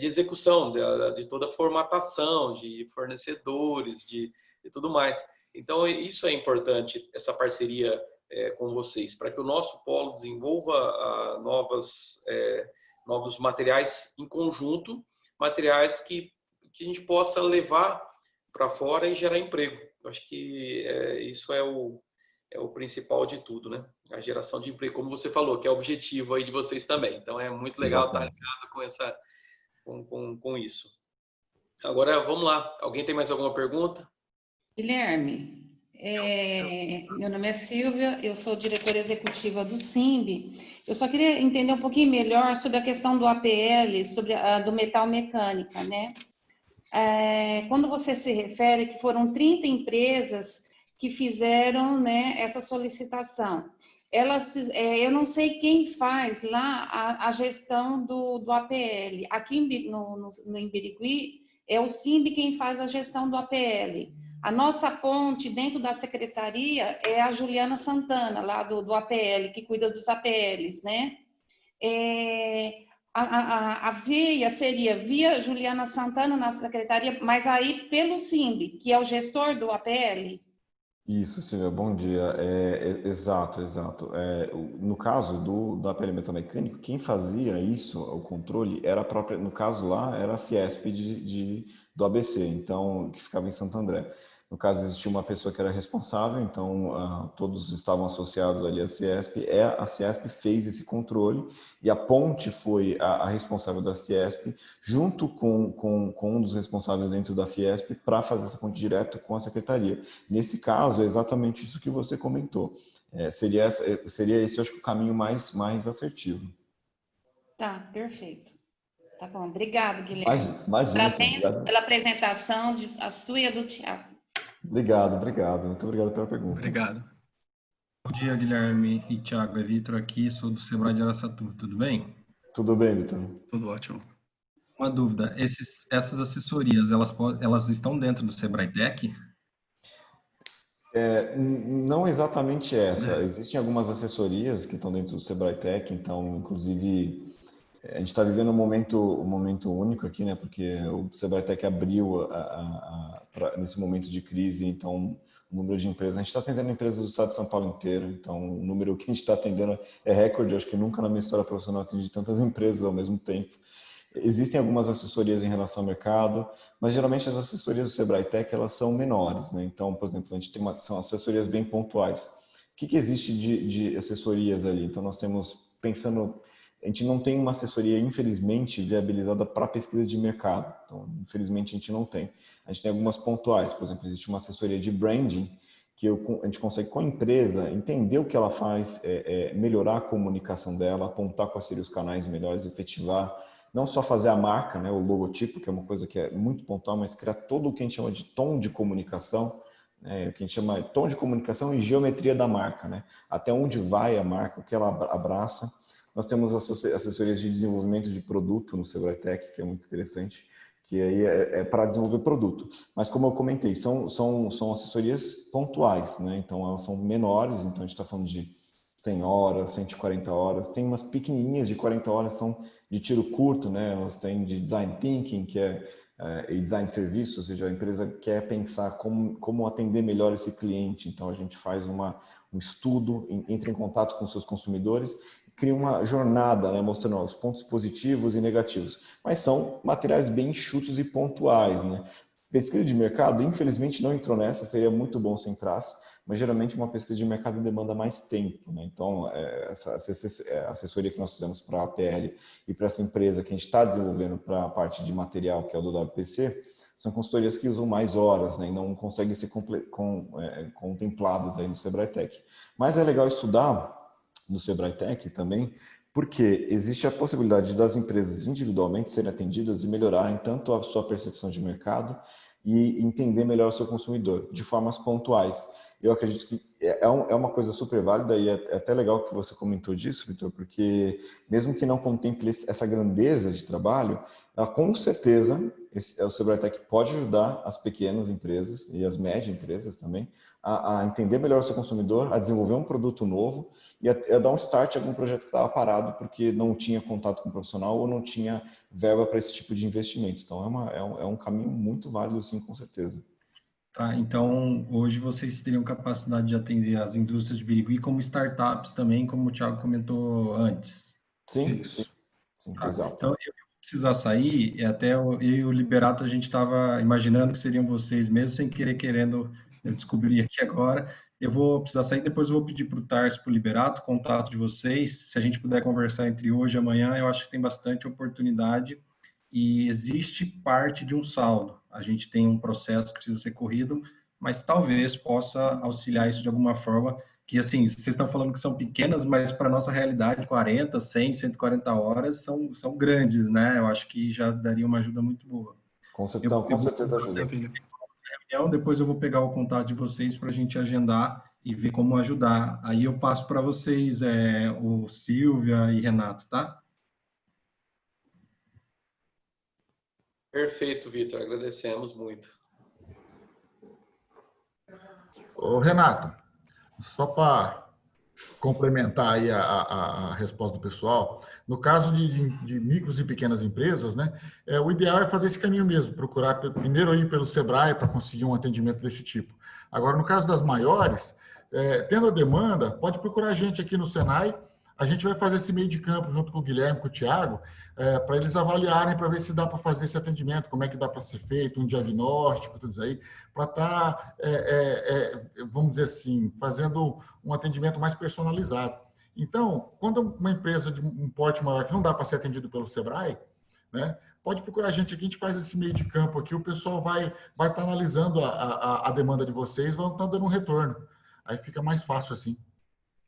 execução, de toda a formatação, de fornecedores, de tudo mais. Então, isso é importante, essa parceria com vocês, para que o nosso polo desenvolva novos materiais em conjunto, materiais que a gente possa levar para fora e gerar emprego. Eu acho que isso é o principal de tudo, né? A geração de emprego, como você falou, que é o objetivo aí de vocês também. Então, é muito legal estar Exatamente. ligado com isso. Agora, vamos lá. Alguém tem mais alguma pergunta? Guilherme, meu nome é Silvia, eu sou diretora executiva do SIMB. Eu só queria entender um pouquinho melhor sobre a questão do APL, sobre do metal mecânica, né? Quando você se refere que foram 30 empresas que fizeram, né, essa solicitação, eu não sei quem faz lá a gestão do APL. Aqui em Birigui, é o SIMB quem faz a gestão do APL. A nossa ponte dentro da secretaria é a Juliana Santana, lá do APL, que cuida dos APLs, né? A via seria via Juliana Santana na secretaria, mas aí pelo SIMB, que é o gestor do APL. Isso, Silvia, bom dia. Exato, exato. No caso do APL metalmecânico, quem fazia isso, o controle, era a própria, no caso lá, era a Ciesp do ABC, então, que ficava em Santo André. No caso, existia uma pessoa que era responsável, então todos estavam associados ali à Ciesp. A Ciesp fez esse controle e a ponte foi a responsável da Ciesp, junto com um dos responsáveis dentro da Fiesp, para fazer essa ponte direto com a secretaria. Nesse caso, é exatamente isso que você comentou. Seria esse, eu acho que, o caminho mais assertivo. Tá, perfeito. Tá bom, obrigado, Guilherme. Imagina, assim, Parabéns obrigado. pela apresentação, a sua e a do Tiago. Obrigado. Muito obrigado pela pergunta. Obrigado. Bom dia, Guilherme e Thiago. É Vitor aqui, sou do Sebrae de Araçatuba, tudo bem? Tudo bem, Vitor? Tudo ótimo. Uma dúvida, essas assessorias, elas estão dentro do Sebrae Tech? Não exatamente essa. Existem algumas assessorias que estão dentro do Sebrae Tech, então, inclusive, a gente está vivendo um momento único aqui, né? Porque o Sebrae Tech abriu nesse momento de crise, então o número de empresas, a gente está atendendo empresas do estado de São Paulo inteiro, então o número que a gente está atendendo é recorde. Acho que nunca na minha história profissional atendi tantas empresas ao mesmo tempo. Existem algumas assessorias em relação ao mercado, mas geralmente as assessorias do Sebrae Tech, elas são menores, né? Então, por exemplo, a gente são assessorias bem pontuais. O que existe de assessorias ali? Então, nós temos, a gente não tem uma assessoria, infelizmente, viabilizada para pesquisa de mercado. Então, infelizmente, a gente não tem. A gente tem algumas pontuais. Por exemplo, existe uma assessoria de branding, que a gente consegue, com a empresa, entender o que ela faz, melhorar a comunicação dela, apontar quais seriam os canais melhores, efetivar, não só fazer a marca, né, o logotipo, que é uma coisa que é muito pontual, mas criar todo o que a gente chama de tom de comunicação, o que a gente chama de tom de comunicação e geometria da marca, né? Até onde vai a marca, o que ela abraça. Nós temos assessorias de desenvolvimento de produto no Sebrae Tech, que é muito interessante, que aí é para desenvolver produto. Mas, como eu comentei, são assessorias pontuais, né? Então, elas são menores, então a gente está falando de 100 horas, 140 horas. Tem umas pequenininhas de 40 horas, são de tiro curto, né? Elas têm de design thinking, que e design de serviço, ou seja, a empresa quer pensar como atender melhor esse cliente. Então, a gente faz um estudo, entra em contato com seus consumidores, cria uma jornada, né, mostrando os pontos positivos e negativos. Mas são materiais bem enxutos e pontuais, né? Pesquisa de mercado, infelizmente, não entrou nessa, seria muito bom se entrasse, mas geralmente uma pesquisa de mercado demanda mais tempo, né? Então, essa assessoria que nós fizemos para a APL e para essa empresa que a gente está desenvolvendo para a parte de material, que é o do WPC, são consultorias que usam mais horas, né? E não conseguem ser contempladas aí no Sebrae Tech. Mas é legal estudar no Sebrae Tech também, porque existe a possibilidade das empresas individualmente serem atendidas e melhorarem tanto a sua percepção de mercado e entender melhor o seu consumidor, de formas pontuais. Eu acredito que é uma coisa super válida e é até legal que você comentou disso, Vitor, porque mesmo que não contemple essa grandeza de trabalho, com certeza o Sebrae Tech pode ajudar as pequenas empresas e as médias empresas também a entender melhor o seu consumidor, a desenvolver um produto novo e a dar um start em algum projeto que estava parado porque não tinha contato com o profissional ou não tinha verba para esse tipo de investimento. Então, é um caminho muito válido, sim, com certeza. Tá, então, hoje vocês teriam capacidade de atender as indústrias de Birigui como startups também, como o Thiago comentou antes. Sim, Isso. sim, Tá. exato. Então, eu vou precisar sair, e até eu e o Liberato, a gente estava imaginando que seriam vocês, mesmo sem querendo, eu descobri aqui agora. Eu vou precisar sair, depois eu vou pedir para o Tarso, para o Liberato, o contato de vocês. Se a gente puder conversar entre hoje e amanhã, eu acho que tem bastante oportunidade e existe parte de um saldo. A gente tem um processo que precisa ser corrido, mas talvez possa auxiliar isso de alguma forma, que assim, vocês estão falando que são pequenas, mas para a nossa realidade, 40, 100, 140 horas são grandes, né? Eu acho que já daria uma ajuda muito boa. Com Eu vou certeza ajuda. Maravilha. reunião, depois eu vou pegar o contato de vocês para a gente agendar e ver como ajudar. Aí eu passo para vocês, o Silvia e Renato, tá? Perfeito, Vitor. Agradecemos muito. Ô, Renato, só para complementar aí a resposta do pessoal, no caso de micros e pequenas empresas, né, o ideal é fazer esse caminho mesmo, procurar primeiro ir pelo Sebrae para conseguir um atendimento desse tipo. Agora, no caso das maiores, tendo a demanda, pode procurar a gente aqui no Senai. A gente vai fazer esse meio de campo junto com o Guilherme, com o Thiago, para eles avaliarem, para ver se dá para fazer esse atendimento, como é que dá para ser feito, um diagnóstico, tudo isso aí, para estar, vamos dizer assim, fazendo um atendimento mais personalizado. Então, quando uma empresa de um porte maior que não dá para ser atendido pelo Sebrae, né, pode procurar a gente aqui, a gente faz esse meio de campo aqui, o pessoal vai estar analisando a demanda de vocês, vão estar dando um retorno. Aí fica mais fácil assim.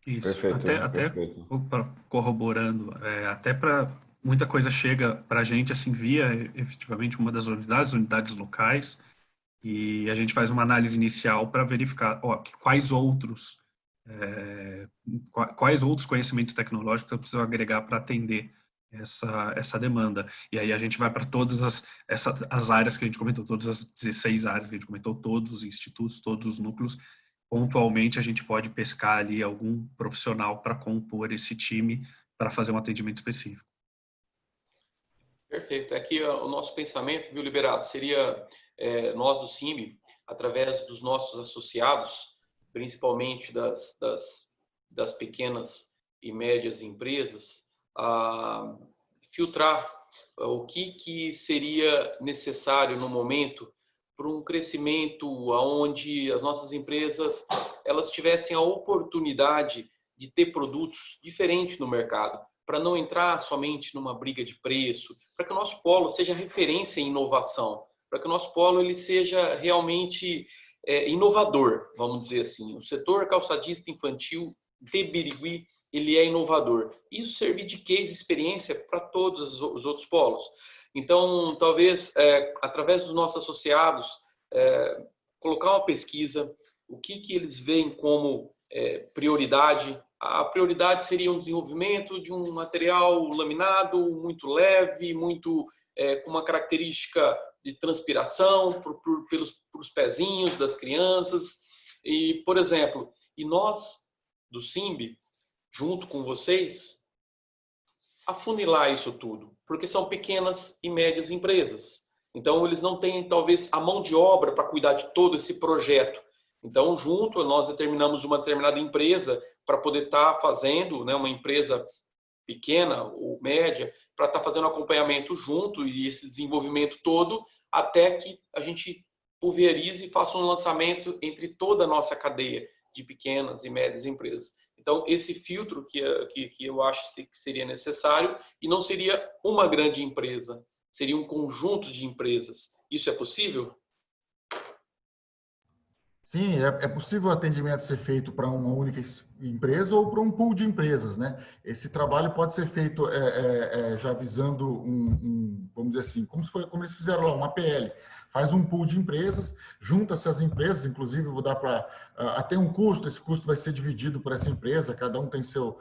Isso. Perfeito, Até perfeito. corroborando, até para muita coisa chega para a gente assim via efetivamente uma das unidades locais, e a gente faz uma análise inicial para verificar quais outros conhecimentos tecnológicos eu preciso agregar para atender essa demanda. E aí a gente vai para todas as áreas que a gente comentou, todas as 16 áreas que a gente comentou, todos os institutos, todos os núcleos. Pontualmente a gente pode pescar ali algum profissional para compor esse time para fazer um atendimento específico. Perfeito. Aqui o nosso pensamento, viu, Liberato, seria nós do SIMB, através dos nossos associados, principalmente das pequenas e médias empresas, filtrar o que seria necessário no momento para um crescimento onde as nossas empresas elas tivessem a oportunidade de ter produtos diferentes no mercado, para não entrar somente numa briga de preço, para que o nosso polo seja referência em inovação, para que o nosso polo ele seja realmente inovador, vamos dizer assim. O setor calçadista infantil de Birigui, ele é inovador. Isso servir de case experiência para todos os outros polos. Então, talvez, através dos nossos associados, colocar uma pesquisa, o que eles veem como prioridade. A prioridade seria um desenvolvimento de um material laminado, muito leve, muito com uma característica de transpiração pelos pezinhos das crianças. E, por exemplo, nós, do SIMB, junto com vocês, afunilar isso tudo, porque são pequenas e médias empresas. Então, eles não têm, talvez, a mão de obra para cuidar de todo esse projeto. Então, junto, nós determinamos uma determinada empresa para poder estar fazendo, né, uma empresa pequena ou média, para estar fazendo acompanhamento junto e esse desenvolvimento todo, até que a gente pulverize e faça um lançamento entre toda a nossa cadeia de pequenas e médias empresas. Então, esse filtro que eu acho que seria necessário, e não seria uma grande empresa, seria um conjunto de empresas. Isso é possível? Sim, é possível o atendimento ser feito para uma única empresa ou para um pool de empresas, né? Esse trabalho pode ser feito já visando vamos dizer assim, como eles fizeram lá, uma PL. Faz um pool de empresas, junta-se as empresas, inclusive vou dar para até um custo, esse custo vai ser dividido por essa empresa, cada um tem seu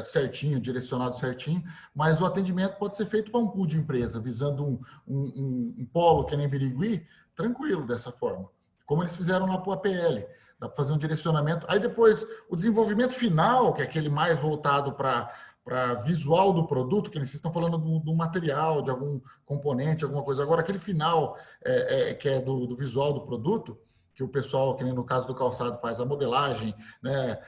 certinho, direcionado certinho, mas o atendimento pode ser feito para um pool de empresa, visando um polo que nem Birigui, tranquilo dessa forma. Como eles fizeram lá para o APL. Dá para fazer um direcionamento. Aí depois, o desenvolvimento final, que é aquele mais voltado para visual do produto, que vocês estão falando do material, de algum componente, alguma coisa. Agora, aquele final que é do visual do produto, que o pessoal, que nem no caso do calçado, faz a modelagem, né?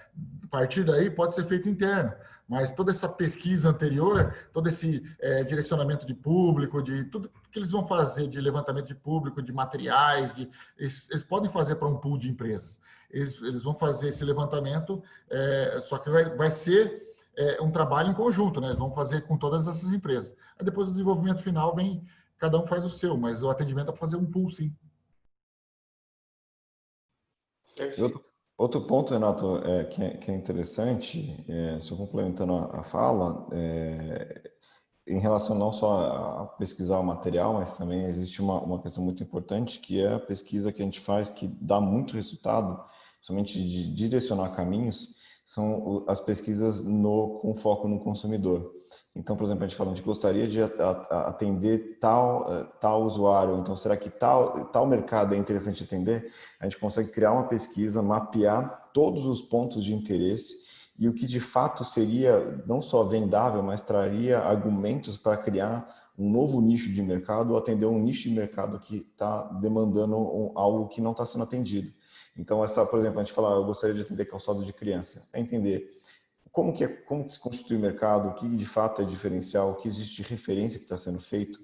A partir daí pode ser feito interno. Mas toda essa pesquisa anterior, todo esse direcionamento de público, de tudo que eles vão fazer de levantamento de público, de materiais, eles podem fazer para um pool de empresas. Eles vão fazer esse levantamento, só que vai ser um trabalho em conjunto, né? Eles vão fazer com todas essas empresas. Aí depois o desenvolvimento final vem, cada um faz o seu, mas o atendimento é para fazer um pool, sim. Outro ponto, Renato, que é interessante, só complementando a fala, em relação não só a pesquisar o material, mas também existe uma questão muito importante, que é a pesquisa que a gente faz, que dá muito resultado, somente de direcionar caminhos, são as pesquisas com foco no consumidor. Então, por exemplo, a gente gostaria de atender tal usuário, então será que tal mercado é interessante atender? A gente consegue criar uma pesquisa, mapear todos os pontos de interesse e o que de fato seria não só vendável, mas traria argumentos para criar um novo nicho de mercado ou atender um nicho de mercado que está demandando algo que não está sendo atendido. Então, por exemplo, a gente fala, eu gostaria de atender calçado de criança, é entender como que se constitui o mercado, o que de fato é diferencial, o que existe de referência que está sendo feito.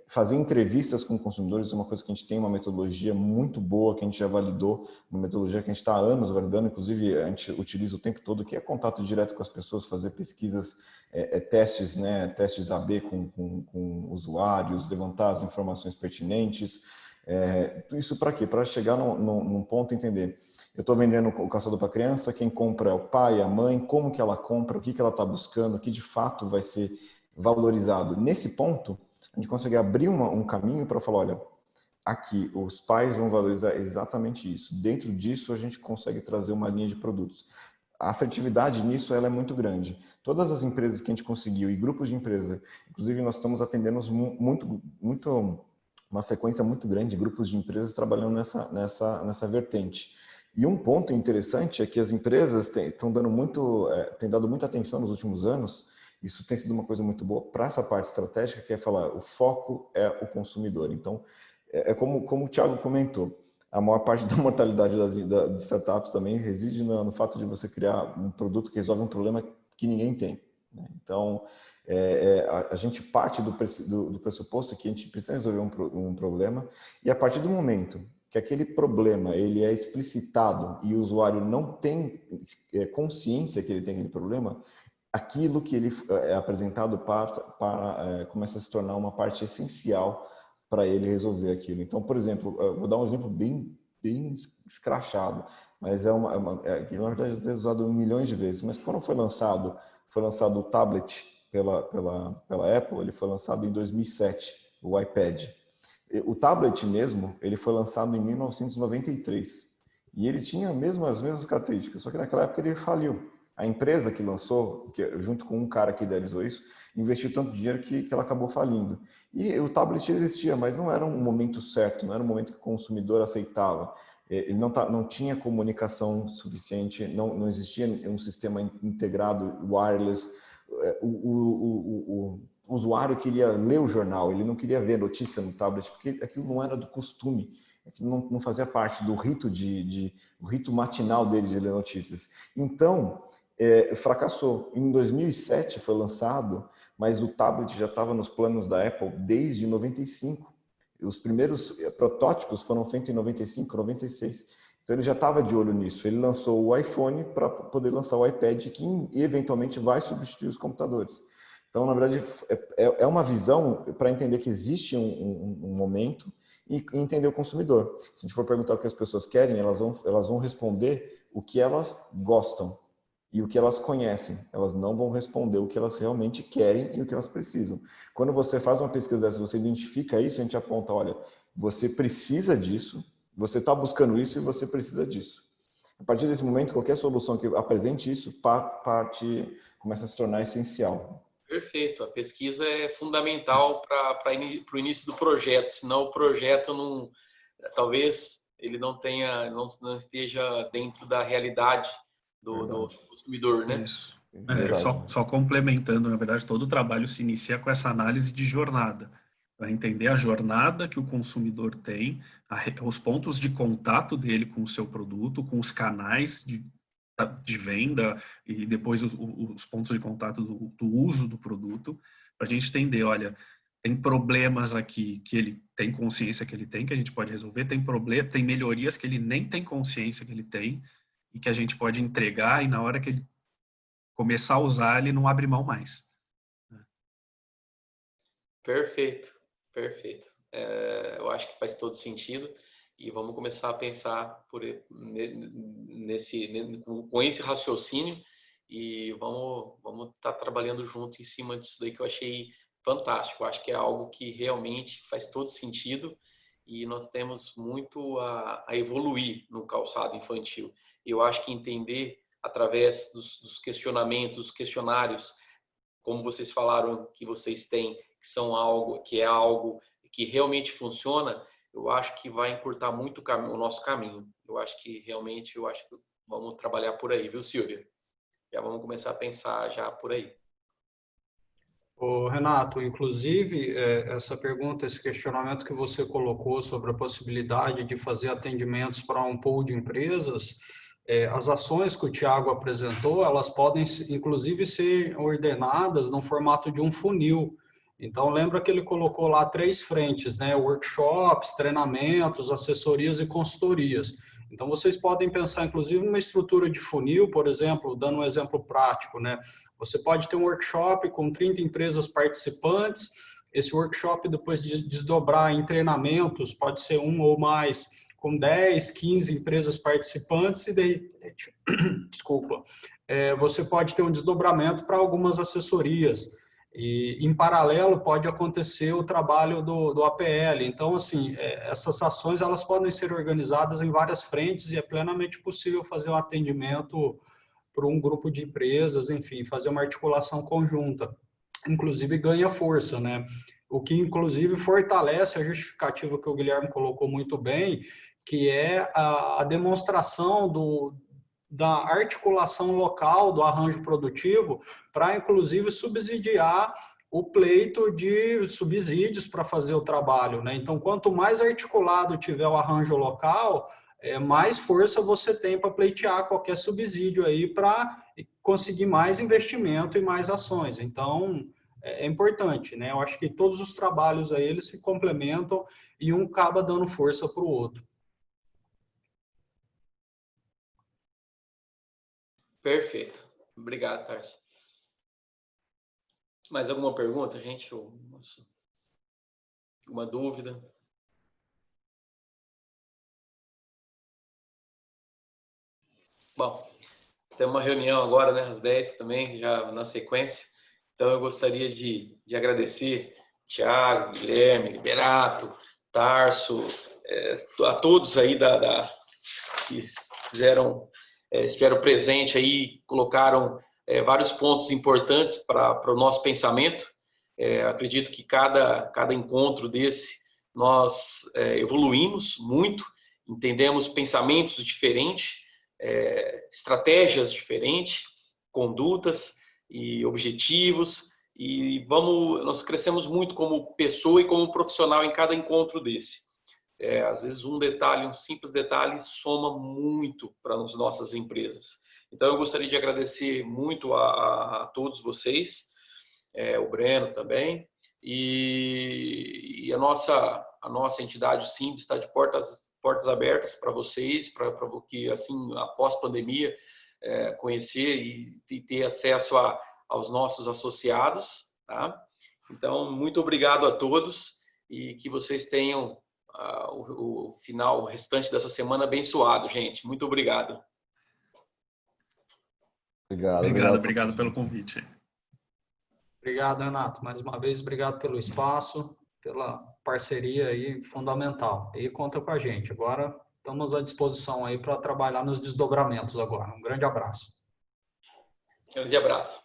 Fazer entrevistas com consumidores é uma coisa que a gente tem uma metodologia muito boa, que a gente já validou, uma metodologia que a gente está há anos validando, inclusive a gente utiliza o tempo todo, que é contato direto com as pessoas, fazer pesquisas, testes, né, testes AB com usuários, levantar as informações pertinentes. Isso para quê? Para chegar num ponto e entender. Eu estou vendendo o calçado para criança, quem compra é o pai, a mãe, como que ela compra, o que ela está buscando, o que de fato vai ser valorizado. Nesse ponto, a gente consegue abrir um caminho para falar, olha, aqui os pais vão valorizar exatamente isso. Dentro disso, a gente consegue trazer uma linha de produtos. A assertividade nisso ela é muito grande. Todas as empresas que a gente conseguiu e grupos de empresas, inclusive nós estamos atendendo uma sequência muito grande de grupos de empresas trabalhando nessa vertente. E um ponto interessante é que as empresas têm dado muita atenção nos últimos anos. Isso tem sido uma coisa muito boa para essa parte estratégica, que é falar, o foco é o consumidor. Então, como o Thiago comentou, a maior parte da mortalidade de startups também reside no fato de você criar um produto que resolve um problema que ninguém tem, né? Então, a gente parte do pressuposto que a gente precisa resolver um problema, e a partir do momento que aquele problema ele é explicitado e o usuário não tem consciência que ele tem aquele problema, aquilo que ele é apresentado começa a se tornar uma parte essencial para ele resolver aquilo. Então, por exemplo, eu vou dar um exemplo bem escrachado, mas que na verdade é usado milhões de vezes. Mas quando foi lançado o tablet pela Apple, ele foi lançado em 2007, o iPad. O tablet mesmo, ele foi lançado em 1993 e ele tinha as mesmas características, só que naquela época ele faliu. A empresa que lançou, junto com um cara que idealizou isso, investiu tanto dinheiro que ela acabou falindo. E o tablet existia, mas não era um momento certo, não era um momento que o consumidor aceitava. Ele não tinha comunicação suficiente, não existia um sistema integrado wireless. O usuário queria ler o jornal, ele não queria ver notícia no tablet, porque aquilo não era do costume, aquilo não fazia parte do rito o rito matinal dele de ler notícias. Então, fracassou. Em 2007 foi lançado, mas o tablet já estava nos planos da Apple desde 95. Os primeiros protótipos foram feitos em 95, 96. Então ele já estava de olho nisso. Ele lançou o iPhone para poder lançar o iPad, que eventualmente vai substituir os computadores. Então, na verdade, é uma visão para entender que existe um momento e entender o consumidor. Se a gente for perguntar o que as pessoas querem, elas vão responder o que elas gostam e o que elas conhecem. Elas não vão responder o que elas realmente querem e o que elas precisam. Quando você faz uma pesquisa dessa, você identifica isso, a gente aponta, olha, você precisa disso, você está buscando isso e você precisa disso. A partir desse momento, qualquer solução que apresente isso, começa a se tornar essencial. Perfeito. A pesquisa é fundamental para o início do projeto, senão o projeto não, talvez ele não esteja dentro da realidade do consumidor, né? Isso. Só complementando, na verdade, todo o trabalho se inicia com essa análise de jornada. Para entender a jornada que o consumidor tem, os pontos de contato dele com o seu produto, com os canais de venda e depois os pontos de contato do uso do produto, para a gente entender, olha, tem problemas aqui que ele tem consciência que ele tem, que a gente pode resolver, tem melhorias que ele nem tem consciência que ele tem e que a gente pode entregar e na hora que ele começar a usar, ele não abre mão mais. Perfeito, perfeito. Eu acho que faz todo sentido e vamos começar a pensar com esse raciocínio e vamos estar trabalhando junto em cima disso daí que eu achei fantástico. Eu acho que é algo que realmente faz todo sentido e nós temos muito a evoluir no calçado infantil. Eu acho que entender através dos questionamentos, dos questionários, como vocês falaram que vocês têm, que é algo que realmente funciona, eu acho que vai encurtar muito o nosso caminho. Eu acho que vamos trabalhar por aí, viu, Silvia? Já vamos começar a pensar já por aí. Ô, Renato, inclusive, essa pergunta, esse questionamento que você colocou sobre a possibilidade de fazer atendimentos para um pool de empresas, as ações que o Thiago apresentou, elas podem, inclusive, ser ordenadas no formato de um funil. Então, lembra que ele colocou lá 3 frentes, né? Workshops, treinamentos, assessorias e consultorias. Então, vocês podem pensar, inclusive, numa estrutura de funil, por exemplo, dando um exemplo prático, né? Você pode ter um workshop com 30 empresas participantes, esse workshop depois de desdobrar em treinamentos, pode ser um ou mais, com 10, 15 empresas participantes, e daí, desculpa, você pode ter um desdobramento para algumas assessorias. E, em paralelo, pode acontecer o trabalho do APL. Então, assim, essas ações elas podem ser organizadas em várias frentes e é plenamente possível fazer um atendimento para um grupo de empresas, enfim, fazer uma articulação conjunta. Inclusive, ganha força, né? O que, inclusive, fortalece a justificativa que o Guilherme colocou muito bem, que é a demonstração da articulação local do arranjo produtivo para, inclusive, subsidiar o pleito de subsídios para fazer o trabalho, né? Então, quanto mais articulado tiver o arranjo local, mais força você tem para pleitear qualquer subsídio aí para conseguir mais investimento e mais ações. Então, é importante, né? Eu acho que todos os trabalhos aí, eles se complementam e um acaba dando força para o outro. Perfeito. Obrigado, Tarso. Mais alguma pergunta, gente? Alguma dúvida? Bom, temos uma reunião agora, né, às 10 também, já na sequência. Então, eu gostaria de agradecer Thiago, Guilherme, Liberato, Tarso, a todos aí que estiveram presentes aí, colocaram vários pontos importantes para o nosso pensamento. Acredito que cada encontro desse, nós evoluímos muito, entendemos pensamentos diferentes, estratégias diferentes, condutas e objetivos, e nós crescemos muito como pessoa e como profissional em cada encontro desse. Às vezes um simples detalhe soma muito para as nossas empresas. Então eu gostaria de agradecer muito a todos vocês, o Breno também, e a a nossa entidade, o SIMB, está de portas abertas para vocês, para que, assim, após pandemia, conhecer e ter acesso aos nossos associados, tá? Então, muito obrigado a todos e que vocês tenham o final, o restante dessa semana abençoado, gente. Muito obrigado. Obrigado pelo convite. Obrigado, Renato. Mais uma vez, obrigado pelo espaço, pela parceria aí fundamental. E conta com a gente. Agora estamos à disposição aí para trabalhar nos desdobramentos agora. Um grande abraço. Grande abraço.